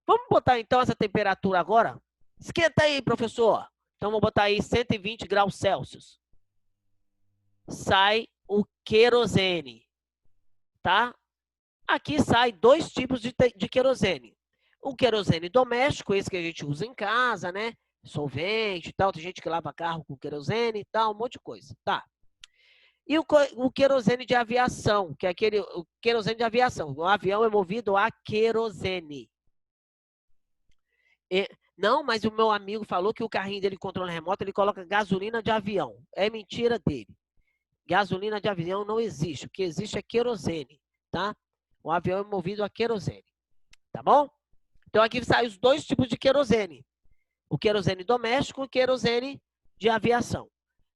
Vamos botar então essa temperatura agora? Esquenta aí, professor. Então, vou botar aí 120 graus Celsius. Sai o querosene, tá? Aqui sai 2 tipos de querosene. O querosene doméstico, esse que a gente usa em casa, né? Solvente e tal. Tem gente que lava carro com querosene e tal, um monte de coisa. Tá. E o querosene de aviação, que é o querosene de aviação. O avião é movido a querosene. Não, mas o meu amigo falou que o carrinho dele, controle remoto, ele coloca gasolina de avião. É mentira dele. Gasolina de avião não existe. O que existe é querosene, tá? O avião é movido a querosene. Tá bom? Então, aqui saem os 2 tipos de querosene. O querosene doméstico e o querosene de aviação.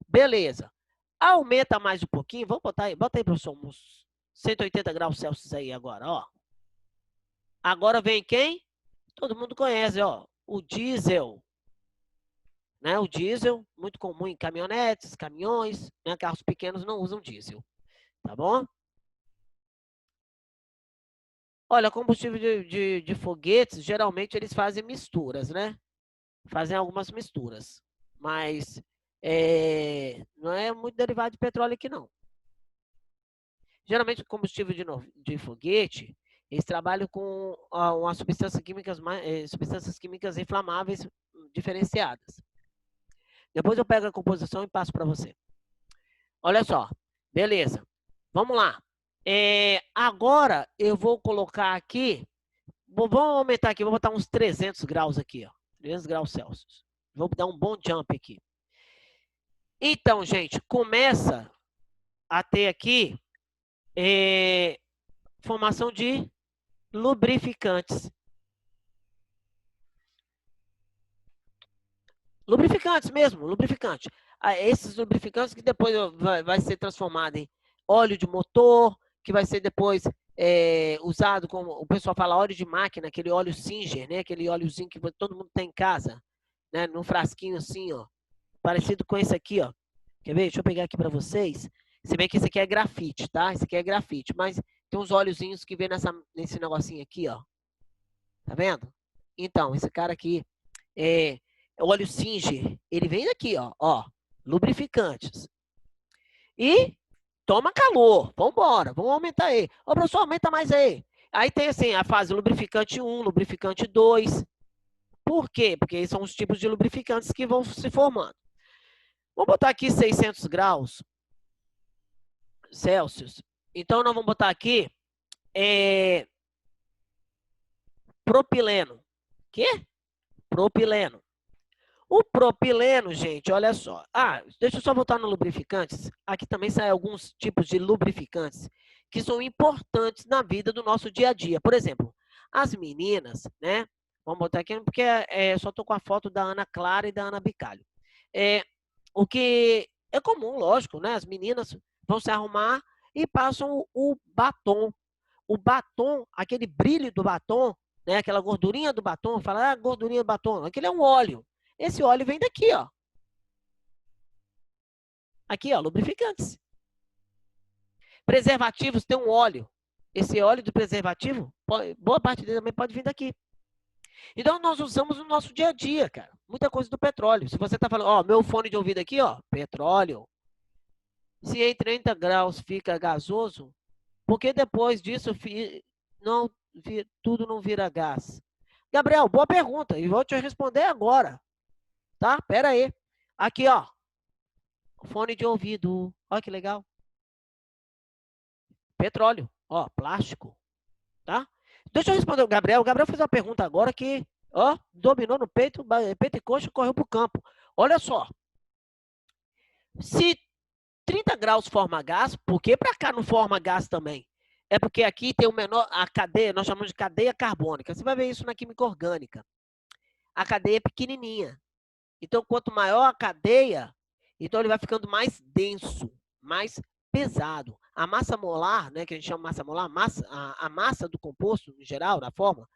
Beleza. Aumenta mais um pouquinho. Vamos botar aí. Bota aí, professor, uns 180 graus Celsius aí agora, ó. Agora vem quem? Todo mundo conhece, ó. O diesel. Né? O diesel, muito comum em caminhonetes, caminhões, né? Carros pequenos não usam diesel. Tá bom? Olha, combustível de foguetes, geralmente eles fazem misturas, né? Fazem algumas misturas. Mas não é muito derivado de petróleo aqui, não. Geralmente, o combustível de foguete, eles trabalham com umas substâncias químicas inflamáveis diferenciadas. Depois eu pego a composição e passo para você. Olha só. Beleza. Vamos lá. Agora eu vou colocar aqui, vamos aumentar aqui, vou botar uns 300 graus aqui, ó, 300 graus Celsius. Vou dar um bom jump aqui. Então, gente, começa a ter aqui formação de lubrificantes. Lubrificantes mesmo, lubrificante. Esses lubrificantes que depois vai ser transformado em óleo de motor, que vai ser depois usado como, o pessoal fala óleo de máquina, aquele óleo Singer, né? Aquele óleozinho que todo mundo tem em casa, né? Num frasquinho assim, ó. Parecido com esse aqui, ó. Quer ver? Deixa eu pegar aqui para vocês. Você vê que esse aqui é grafite, tá? Esse aqui é grafite, mas tem uns óleozinhos que vem nesse negocinho aqui, ó. Tá vendo? Então, esse cara aqui o óleo Singer, ele vem daqui, ó, lubrificantes. E toma calor, vambora, vamos aumentar aí. Ô, professor, aumenta mais aí. Aí tem assim, a fase lubrificante 1, lubrificante 2. Por quê? Porque são os tipos de lubrificantes que vão se formando. Vamos botar aqui 600 graus Celsius. Então, nós vamos botar aqui propileno. Quê? Propileno. O propileno, gente, olha só. Deixa eu só voltar no lubrificantes. Aqui também saem alguns tipos de lubrificantes que são importantes na vida do nosso dia a dia. Por exemplo, as meninas, né? Vamos botar aqui porque só estou com a foto da Ana Clara e da Ana Bicalho. O que é comum, lógico, né? As meninas vão se arrumar e passam o batom. O batom, aquele brilho do batom, né? Aquela gordurinha do batom, fala, gordurinha do batom. Aquele é um óleo. Esse óleo vem daqui, ó. Aqui, ó, lubrificantes. Preservativos tem um óleo. Esse óleo do preservativo, boa parte dele também pode vir daqui. Então, nós usamos no nosso dia a dia, cara. Muita coisa do petróleo. Se você tá falando, ó, meu fone de ouvido aqui, ó, petróleo. Se em 30 graus fica gasoso, porque depois disso tudo não vira gás? Gabriel, boa pergunta. E vou te responder agora. Tá? Pera aí. Aqui, ó. Fone de ouvido. Olha que legal. Petróleo. Ó, plástico. Tá? Deixa eu responder o Gabriel. O Gabriel fez uma pergunta agora que, ó, dominou no peito, peito e coxa, correu pro campo. Olha só. Se 30 graus forma gás, por que para cá não forma gás também? É porque aqui tem a cadeia, nós chamamos de cadeia carbônica. Você vai ver isso na química orgânica. A cadeia é pequenininha. Então, quanto maior a cadeia, então ele vai ficando mais denso, mais pesado. A massa molar, né, que a gente chama massa molar, a massa do composto, em geral, da forma,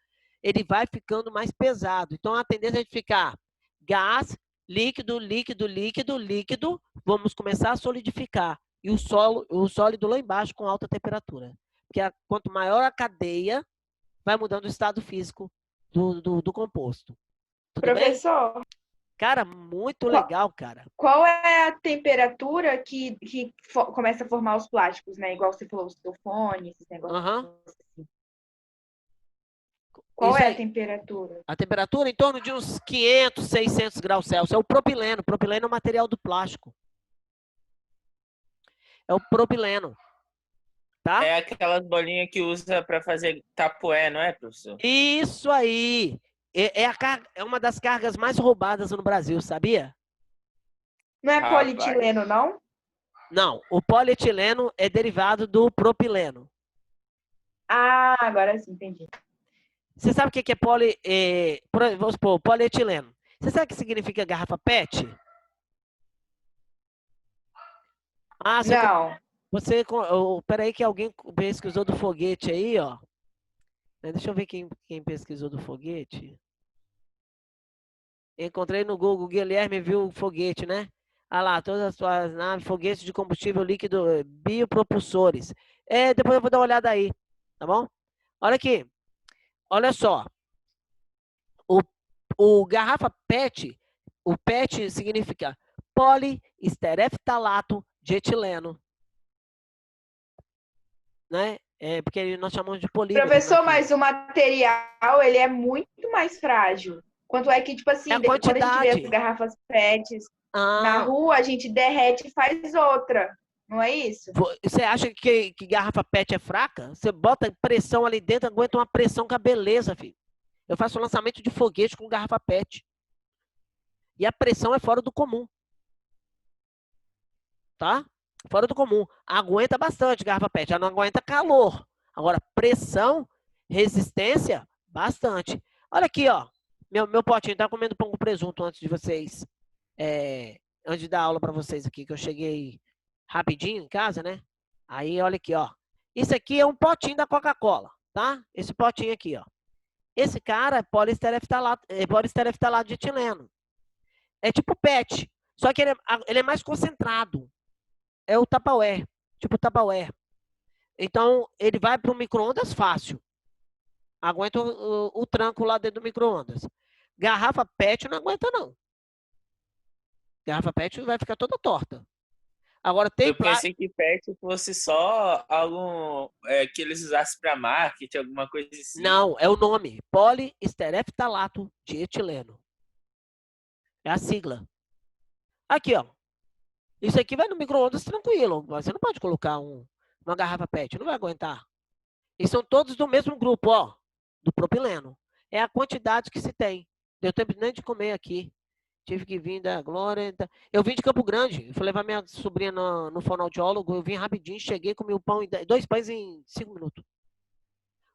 ele vai ficando mais pesado. Então, a tendência é de ficar gás, líquido, líquido, líquido, líquido, vamos começar a solidificar. E o sólido lá embaixo com alta temperatura. Porque quanto maior a cadeia, vai mudando o estado físico do composto. Tudo bem? Professor, Cara, muito Qual- legal, cara. qual é a temperatura que começa a formar os plásticos, né? Igual você falou, o sulfone, esses negócios. Aham. Assim. Qual Isso é a aí. temperatura? A temperatura em torno de uns 500, 600 graus Celsius. É o propileno. O propileno é o material do plástico. É o propileno. Tá? É aquelas bolinhas que usa para fazer tapoé, não é, professor? Isso aí. É uma das cargas mais roubadas no Brasil, sabia? Não é Rapaz. polietileno, não? Não, o polietileno é derivado do propileno. Ah, agora sim, entendi. Você sabe o que é vamos supor, polietileno? Você sabe o que significa garrafa PET? Ah, Não. peraí que alguém pesquisou do foguete aí, ó. Deixa eu ver quem pesquisou do foguete. Encontrei no Google, Guilherme viu o foguete, né? Ah lá, todas as suas naves, foguetes de combustível líquido, biopropulsores. Depois eu vou dar uma olhada aí, tá bom? Olha aqui, olha só. O garrafa PET, o PET significa poliestereftalato de etileno. Né? Porque nós chamamos de polímero. Professor, Né? mas o material, ele é muito mais frágil. Quanto é que, tipo assim, É a quando a gente vê quantidade. as garrafas PETs na rua, a gente derrete e faz outra. Não é isso? Você acha que garrafa PET é fraca? Você bota pressão ali dentro, aguenta uma pressão com a beleza, filho. Eu faço lançamento de foguete com garrafa PET. E a pressão é fora do comum. Tá? Fora do comum. Aguenta bastante garrafa PET. Já não aguenta calor. Agora, pressão, resistência, bastante. Olha aqui, ó. Meu potinho tá comendo pão com presunto antes de vocês. Antes de dar aula para vocês aqui, que eu cheguei rapidinho em casa, né? Aí, olha aqui, ó. Isso aqui é um potinho da Coca-Cola, tá? Esse potinho aqui, ó. Esse cara é poliestereftalato de etileno. É tipo PET, só que ele é mais concentrado. É o Tupperware, tipo Tupperware. Então, ele vai para o micro-ondas fácil. Aguenta o tranco lá dentro do micro-ondas. Garrafa PET não aguenta, não. Garrafa PET vai ficar toda torta. Agora tem Eu pensei que PET fosse só algo que eles usassem para marketing, alguma coisa assim. Não, é o nome. Poliestereftalato de etileno. É a sigla. Aqui, ó. Isso aqui vai no micro-ondas tranquilo. Você não pode colocar uma garrafa PET, não vai aguentar. E são todos do mesmo grupo, ó. Do propileno. É a quantidade que se tem. Deu tempo nem de comer aqui. Tive que vir da Glória. Eu vim de Campo Grande. Eu fui levar minha sobrinha no fonoaudiólogo. Eu vim rapidinho, cheguei, comi o pão, 2 pães em 5 minutos.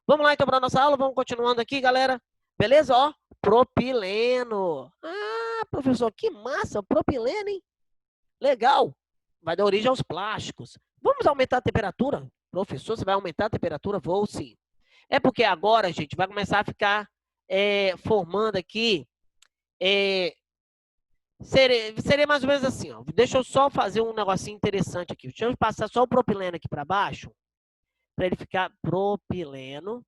Vamos lá então para a nossa aula. Vamos continuando aqui, galera. Beleza? Ó, propileno. Ah, professor, que massa. Propileno, hein? Legal. Vai dar origem aos plásticos. Vamos aumentar a temperatura? Professor, você vai aumentar a temperatura? Vou sim. É porque agora, gente, vai começar a ficar formando aqui. Seria mais ou menos assim, ó. Deixa eu só fazer um negocinho interessante aqui. Deixa eu passar só o propileno aqui para baixo, para ele ficar propileno.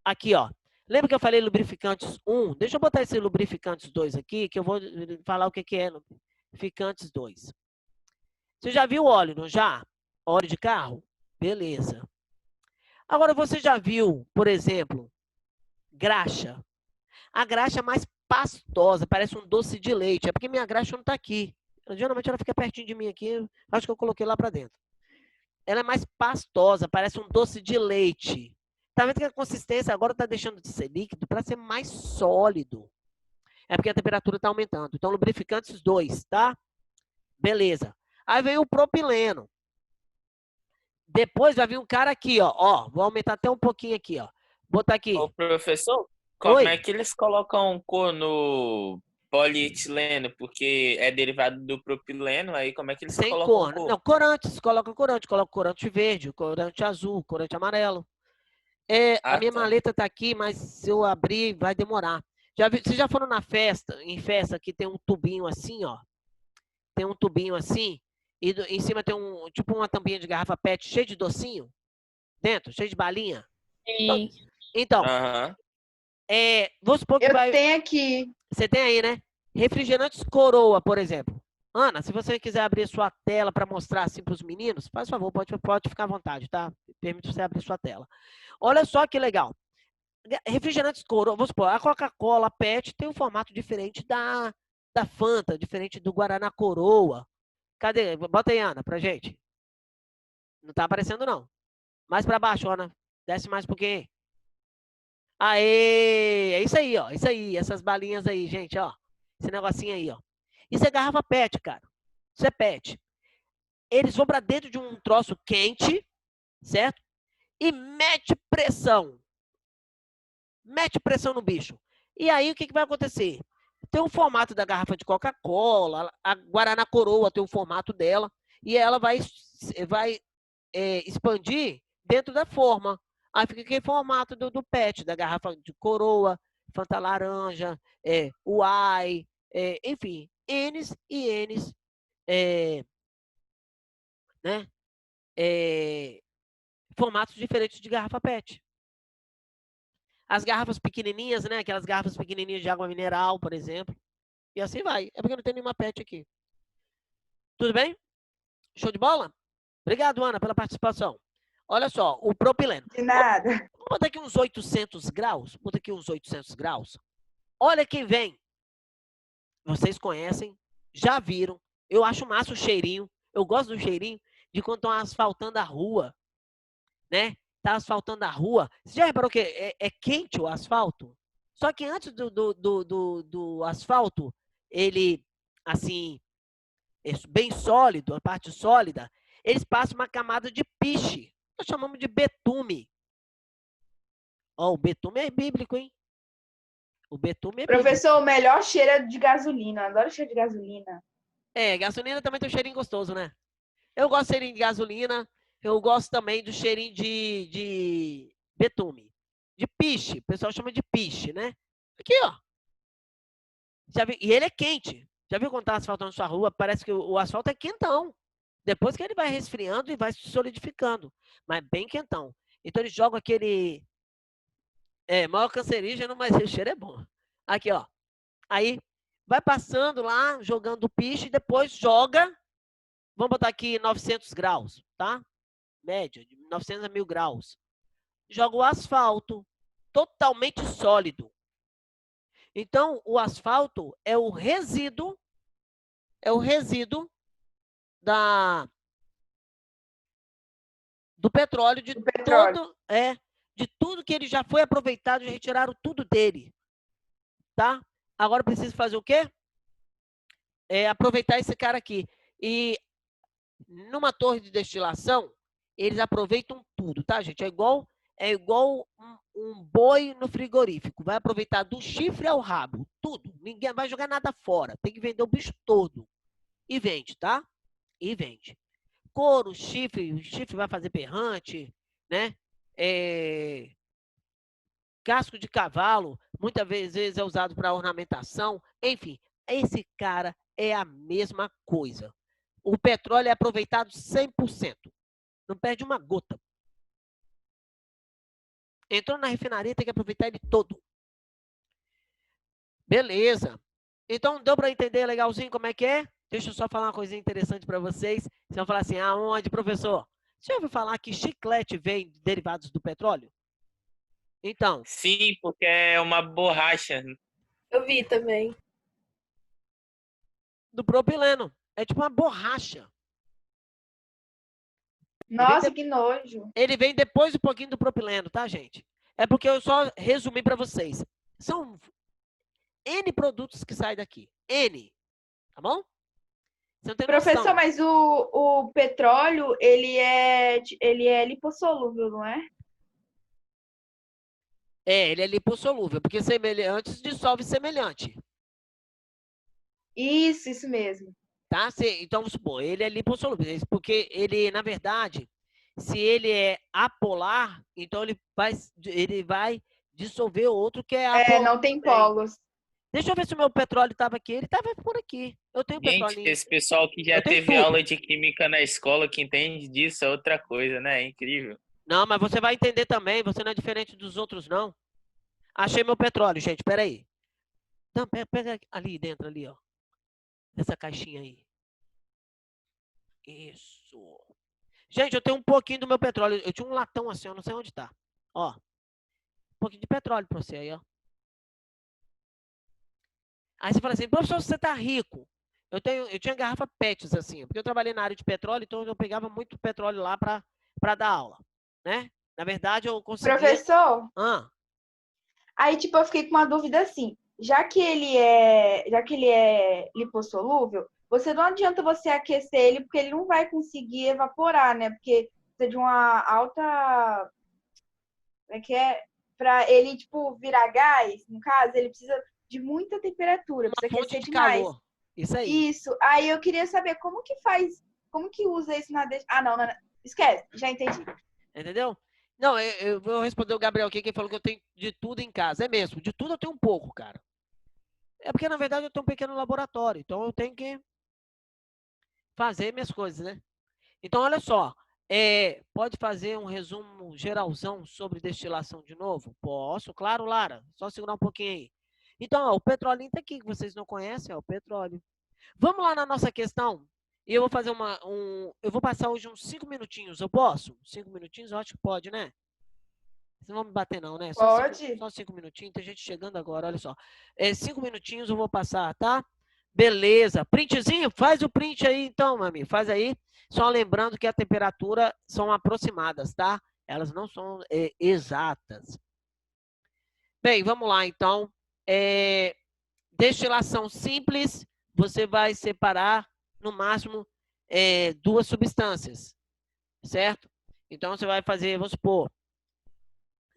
Aqui, ó. Lembra que eu falei lubrificantes 1? Deixa eu botar esse lubrificantes 2 aqui, que eu vou falar o que é lubrificantes 2. Você já viu óleo, não já? Óleo de carro? Beleza. Agora, você já viu, por exemplo, graxa? A graxa é mais pastosa, parece um doce de leite. É porque minha graxa não está aqui. Geralmente ela fica pertinho de mim aqui. Acho que eu coloquei lá para dentro. Ela é mais pastosa, parece um doce de leite. Tá vendo que a consistência agora está deixando de ser líquido para ser mais sólido. É porque a temperatura está aumentando. Então, lubrificantes 2, tá? Beleza. Aí vem o propileno. Depois vai vir um cara aqui, ó. Vou aumentar até um pouquinho aqui, ó. Botar aqui. Ô, professor, como é que eles colocam cor no polietileno? Porque é derivado do propileno, aí como é que eles colocam cor? cor? Não, corantes. Coloca corante verde, corante azul, corante amarelo. A minha maleta tá aqui, mas se eu abrir, vai demorar. Vocês já foram em festa que tem um tubinho assim, ó? Tem um tubinho assim, e em cima tem tipo uma tampinha de garrafa PET cheio de docinho dentro, cheio de balinha. Sim. Então, Vamos supor que Eu tenho aqui. Você tem aí, né? Refrigerantes Coroa, por exemplo. Ana, se você quiser abrir sua tela para mostrar assim para os meninos, faz favor, pode ficar à vontade, tá? Permite você abrir sua tela. Olha só que legal. Refrigerantes Coroa, vamos supor, a Coca-Cola PET tem um formato diferente da Fanta, diferente do Guaraná Coroa. Cadê? Bota aí, Ana, pra gente. Não tá aparecendo, não. Mais para baixo, Ana. Desce mais um pouquinho. Aê! É isso aí, ó. Isso aí, essas balinhas aí, gente, ó. Esse negocinho aí, ó. Isso é garrafa PET, cara. Isso é PET. Eles vão para dentro de um troço quente, certo? E mete pressão. Mete pressão no bicho. E aí, o que vai acontecer? Tem um formato da garrafa de Coca-Cola, a Guaraná Coroa tem o formato dela, e ela vai expandir dentro da forma. Aí fica aquele formato do PET, da garrafa de Coroa, Fanta Laranja, Uai, enfim, N's e N's, né? Formatos diferentes de garrafa PET. As garrafas pequenininhas, né? Aquelas garrafas pequenininhas de água mineral, por exemplo. E assim vai. É porque não tem nenhuma PET aqui. Tudo bem? Show de bola? Obrigado, Ana, pela participação. Olha só, o propileno. De nada. Vamos botar aqui uns 800 graus. Bota aqui uns 800 graus. Olha quem vem. Vocês conhecem, já viram. Eu acho massa o cheirinho. Eu gosto do cheirinho de quando estão asfaltando a rua, né? Tá asfaltando a rua. Você já reparou que é quente o asfalto? Só que antes do asfalto, ele, assim, é bem sólido, a parte sólida, eles passam uma camada de piche. Nós chamamos de betume. Ó, o betume é bíblico, hein? O betume é bíblico. Professor, o melhor cheiro é de gasolina. Eu adoro cheiro de gasolina. Gasolina também tem um cheirinho gostoso, né? Eu gosto do cheirinho de gasolina. Eu gosto também do cheirinho de betume. De piche. O pessoal chama de piche, né? Aqui, ó. Já viu? E ele é quente. Já viu quando tá asfaltando sua rua? Parece que o asfalto é quentão. Depois que ele vai resfriando e vai se solidificando. Mas bem quentão. Então eles jogam aquele... maior cancerígeno, mas o cheiro é bom. Aqui, ó. Aí, vai passando lá, jogando o piche, e depois joga... Vamos botar aqui 900 graus, tá? Média, de 900 a 1000 graus. Joga o asfalto, totalmente sólido. Então, o asfalto é o resíduo do petróleo, de tudo que ele já foi aproveitado, já retiraram tudo dele, tá? Agora precisa fazer o quê? Aproveitar esse cara aqui. E numa torre de destilação, eles aproveitam tudo, tá, gente? É igual um boi no frigorífico. Vai aproveitar do chifre ao rabo, tudo. Ninguém vai jogar nada fora. Tem que vender o bicho todo. E vende, tá? E vende. Couro, chifre, o chifre vai fazer berrante, né? Casco de cavalo, muitas vezes é usado para ornamentação. Enfim, esse cara é a mesma coisa. O petróleo é aproveitado 100%. Não perde uma gota. Entrou na refinaria, tem que aproveitar ele todo. Beleza. Então, deu para entender legalzinho como é que é? Deixa eu só falar uma coisinha interessante para vocês. Vocês vão falar assim, aonde, professor? Você já ouviu falar que chiclete vem de derivados do petróleo? Então. Sim, porque é uma borracha. Eu vi também. Do propileno. É tipo uma borracha. Nossa, que nojo. Ele vem depois um pouquinho do propileno, tá, gente? É porque eu só resumi para vocês. São N produtos que saem daqui. N. Tá bom? Você não tem Professor, noção. mas o petróleo, ele é lipossolúvel, não é? Ele é lipossolúvel, porque semelhante dissolve semelhante. Isso mesmo. Tá? Então, vamos supor, ele é lipossolúvel, porque ele, na verdade, se ele é apolar, então ele vai dissolver outro que é apolar. Não tem polos. Deixa eu ver se o meu petróleo estava aqui. Ele estava por aqui. Eu tenho petróleo. Gente, esse pessoal que já teve aula de química na escola, que entende disso, é outra coisa, né? É incrível. Não, mas você vai entender também. Você não é diferente dos outros, não. Achei meu petróleo, gente, peraí. Não, pega ali dentro, ali, ó. Nessa caixinha aí. Isso. Gente, eu tenho um pouquinho do meu petróleo. Eu tinha um latão assim, eu não sei onde tá. Ó. Um pouquinho de petróleo pra você aí, ó. Aí você fala assim, professor, você tá rico. Eu tinha garrafa PETs, assim, porque eu trabalhei na área de petróleo, então eu pegava muito petróleo lá pra dar aula, né? Na verdade, eu conseguia... Professor, Ah, aí tipo eu fiquei com uma dúvida assim, já que ele é lipossolúvel, você não adianta você aquecer ele porque ele não vai conseguir evaporar, né? Porque precisa de uma alta, para ele tipo virar gás, no caso, ele precisa de muita temperatura, uma precisa fonte aquecer de demais. calor. Isso aí. Isso. Aí eu queria saber como que faz, como que usa isso na... Ah, não, esquece, já entendi. Entendeu? Não, eu vou responder o Gabriel aqui, que falou que eu tenho de tudo em casa. É mesmo, de tudo eu tenho um pouco, cara. É porque, na verdade, eu tenho um pequeno laboratório, então eu tenho que fazer minhas coisas, né? Então, olha só, pode fazer um resumo geralzão sobre destilação de novo? Posso, claro, Lara. Só segurar um pouquinho aí. Então, ó, o petrolinho tá aqui, que vocês não conhecem, ó, o petróleo. Vamos lá na nossa questão? E eu vou fazer eu vou passar hoje uns 5 minutinhos, eu posso? 5 minutinhos, eu acho que pode, né? Vocês não vão me bater não, né? Pode? Só 5 minutinhos, tem gente chegando agora, olha só. 5 minutinhos eu vou passar, tá? Beleza. Printzinho, faz o print aí então, mami. Faz aí. Só lembrando que a temperatura são aproximadas, tá? Elas não são exatas. Bem, vamos lá então. Destilação simples, você vai separar no máximo 2 substâncias, certo? Então você vai fazer, vamos supor,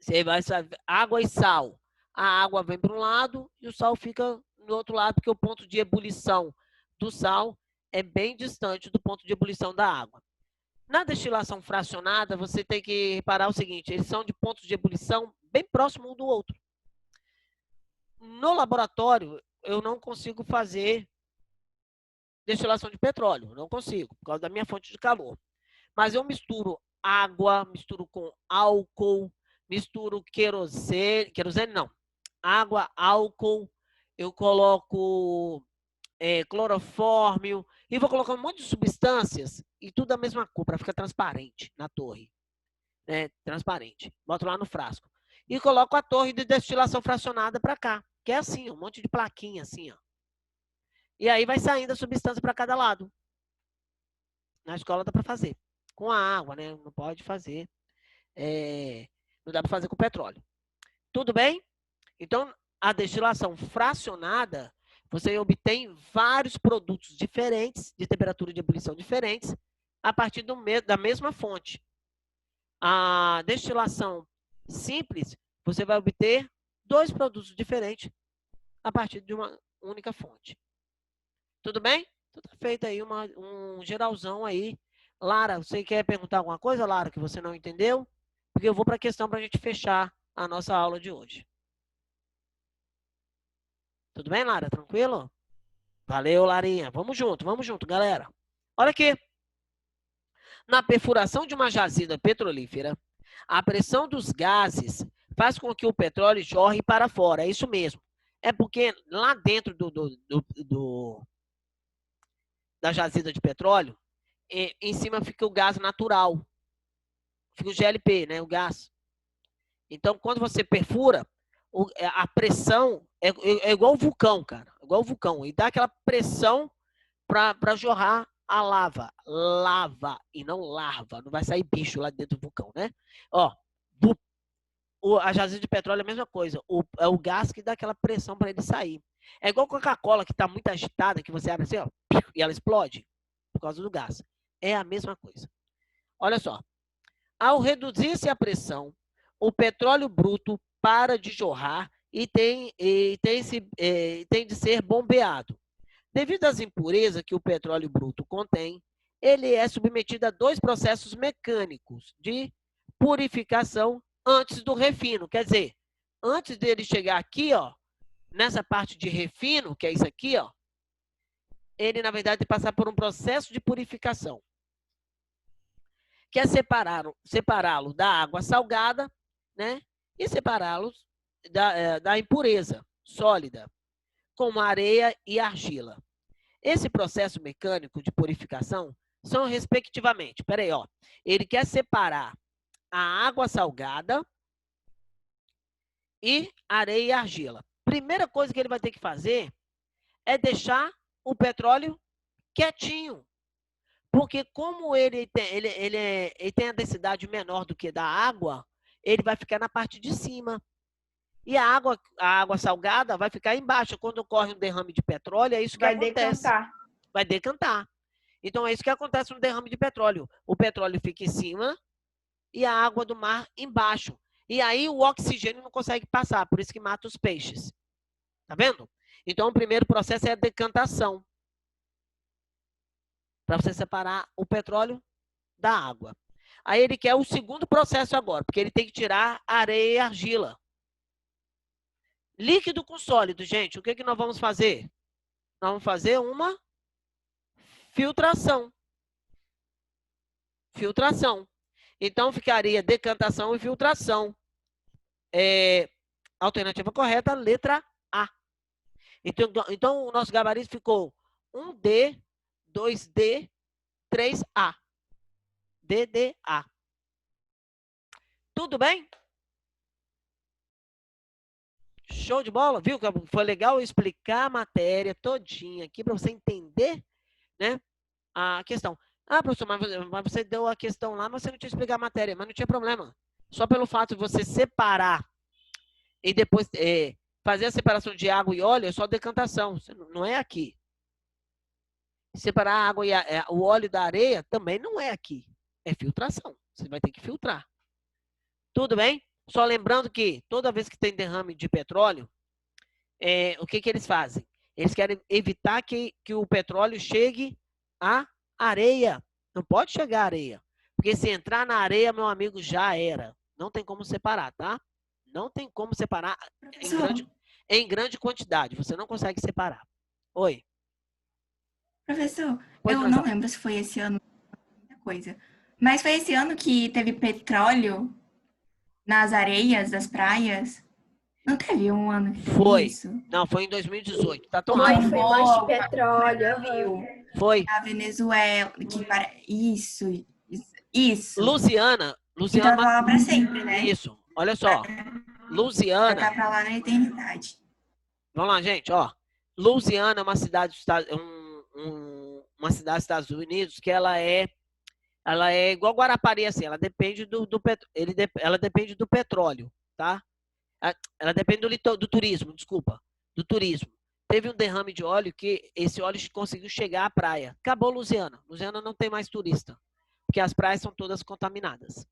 você vai fazer água e sal. A água vem para um lado e o sal fica no outro lado, porque o ponto de ebulição do sal é bem distante do ponto de ebulição da água. Na destilação fracionada, você tem que reparar o seguinte, eles são de pontos de ebulição bem próximo um do outro. No laboratório, eu não consigo fazer destilação de petróleo, não consigo, por causa da minha fonte de calor. Mas eu misturo água, misturo com álcool, misturo querosene não, água, álcool, eu coloco clorofórmio, e vou colocar um monte de substâncias, e tudo da mesma cor, para ficar transparente na torre. Né? Transparente. Boto lá no frasco. E coloco a torre de destilação fracionada para cá, que é assim, um monte de plaquinha assim, ó. E aí vai saindo a substância para cada lado. Na escola dá para fazer. Com a água, né? Não pode fazer. Não dá para fazer com petróleo. Tudo bem? Então, a destilação fracionada, você obtém vários produtos diferentes, de temperatura de ebulição diferentes, a partir da mesma fonte. A destilação simples, você vai obter 2 produtos diferentes a partir de uma única fonte. Tudo bem? Tudo feito aí, um geralzão aí. Lara, você quer perguntar alguma coisa, Lara, que você não entendeu? Porque eu vou para a questão para a gente fechar a nossa aula de hoje. Tudo bem, Lara? Tranquilo? Valeu, Larinha. Vamos junto, galera. Olha aqui. Na perfuração de uma jazida petrolífera, a pressão dos gases faz com que o petróleo jorre para fora. É isso mesmo. É porque lá dentro da jazida de petróleo, em cima fica o gás natural. Fica o GLP, né? O gás. Então, quando você perfura, a pressão é igual o vulcão, cara. Igual o vulcão. E dá aquela pressão para jorrar a lava. Lava e não larva. Não vai sair bicho lá dentro do vulcão, né? Ó, a jazida de petróleo é a mesma coisa. É o gás que dá aquela pressão para ele sair. É igual Coca-Cola, que está muito agitada, que você abre assim, ó, e ela explode por causa do gás. É a mesma coisa. Olha só. Ao reduzir-se a pressão, o petróleo bruto para de jorrar e tem de ser bombeado. Devido às impurezas que o petróleo bruto contém, ele é submetido a 2 processos mecânicos de purificação antes do refino. Quer dizer, antes dele chegar aqui, ó, nessa parte de refino, que é isso aqui, ó, ele, na verdade, tem que passar por um processo de purificação, que é separá-lo da água salgada, né? E separá-los da impureza sólida, como areia e argila. Esse processo mecânico de purificação são, respectivamente, peraí, ó, ele quer separar a água salgada e areia e argila. Primeira coisa que ele vai ter que fazer é deixar o petróleo quietinho. Porque como ele tem a densidade menor do que da água, ele vai ficar na parte de cima. E a água salgada vai ficar embaixo. Quando ocorre um derrame de petróleo, é isso que acontece. Vai decantar. Então, é isso que acontece no derrame de petróleo. O petróleo fica em cima e a água do mar embaixo. E aí o oxigênio não consegue passar, por isso que mata os peixes. Tá vendo? Então, o primeiro processo é a decantação. Para você separar o petróleo da água. Aí ele quer o segundo processo agora, porque ele tem que tirar areia e argila. Líquido com sólido, gente, o que nós vamos fazer? Nós vamos fazer uma filtração. Filtração. Então, ficaria decantação e filtração. Alternativa correta, letra A. Então, o nosso gabarito ficou 1D, 2D, 3A. DDA. Tudo bem? Show de bola? Viu que foi legal eu explicar a matéria todinha aqui para você entender, né, a questão. Ah, professor, mas você deu a questão lá, mas você não tinha explicado a matéria, mas não tinha problema. Só pelo fato de você separar e depois fazer a separação de água e óleo é só decantação, não é aqui. Separar a água e o óleo da areia também não é aqui. É filtração. Você vai ter que filtrar. Tudo bem? Só lembrando que toda vez que tem derrame de petróleo, o que eles fazem? Eles querem evitar que o petróleo chegue à areia. Não pode chegar à areia. Porque se entrar na areia, meu amigo, já era. Não tem como separar, tá? Não tem como separar em grande quantidade. Você não consegue separar. Oi. Professor, eu não lembro se foi esse ano, muita coisa. Mas foi esse ano que teve petróleo nas areias das praias? Não teve um ano que foi isso? Não, foi em 2018. Tá Foi mancha de petróleo, viu? Foi. A Venezuela, isso. Luciana. Então tá lá pra sempre, né? Isso. Olha só. Luciana. Vai tá pra lá na eternidade. Vamos lá, gente, ó. Louisiana é uma cidade uma cidade dos Estados Unidos que ela é igual Guarapari, assim, ela depende ela depende do petróleo, tá? Ela depende do turismo, desculpa, do turismo. Teve um derrame de óleo que esse óleo conseguiu chegar à praia. Acabou Louisiana. Louisiana não tem mais turista, porque as praias são todas contaminadas.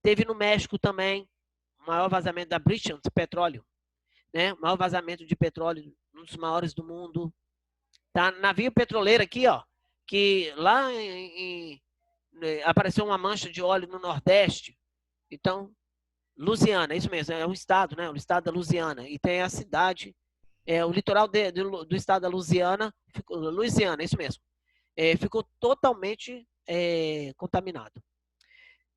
Teve no México também o maior vazamento da British de petróleo, né? O maior vazamento de petróleo, um dos maiores do mundo. Tá? Navio petroleiro aqui, ó, que lá apareceu uma mancha de óleo no Nordeste. Então, Louisiana, isso mesmo, é um estado, né? O estado da Louisiana. E tem a cidade, o litoral do estado da Louisiana, isso mesmo, ficou totalmente contaminado.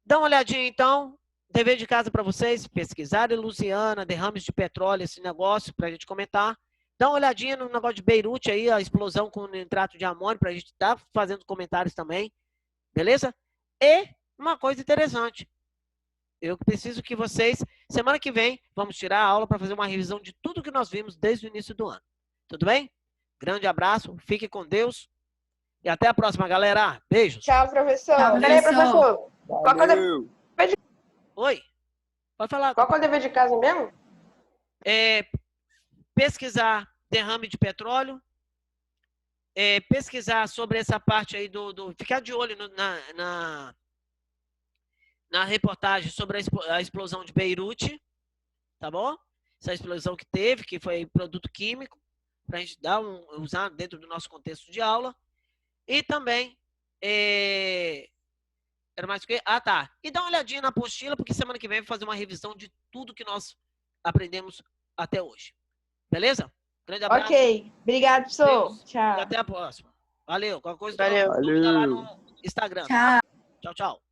Dá uma olhadinha, então. Dever de casa para vocês, pesquisarem Louisiana, derrames de petróleo, esse negócio, para a gente comentar. Dá uma olhadinha no negócio de Beirute aí, a explosão com nitrato de amônio, para a gente estar fazendo comentários também. Beleza? E uma coisa interessante. Eu preciso que vocês, semana que vem, vamos tirar a aula para fazer uma revisão de tudo que nós vimos desde o início do ano. Tudo bem? Grande abraço, fique com Deus. E até a próxima, galera. Beijos. Tchau, professor. Tchau, Peraí, professor. Qual que é o dever... Oi, pode falar. Qual que é o dever de casa mesmo? Pesquisar derrame de petróleo, pesquisar sobre essa parte aí ficar de olho na reportagem sobre a explosão de Beirute, tá bom? Essa explosão que teve, que foi produto químico, para a gente usar dentro do nosso contexto de aula. E também era mais o quê? Ah, tá. E dá uma olhadinha na apostila, porque semana que vem eu vou fazer uma revisão de tudo que nós aprendemos até hoje. Beleza? Grande abraço. Ok. Obrigado, professor. Deus. Tchau. E até a próxima. Valeu. Qualquer coisa, Valeu. dúvida lá no Instagram. Tchau. Tchau, tchau.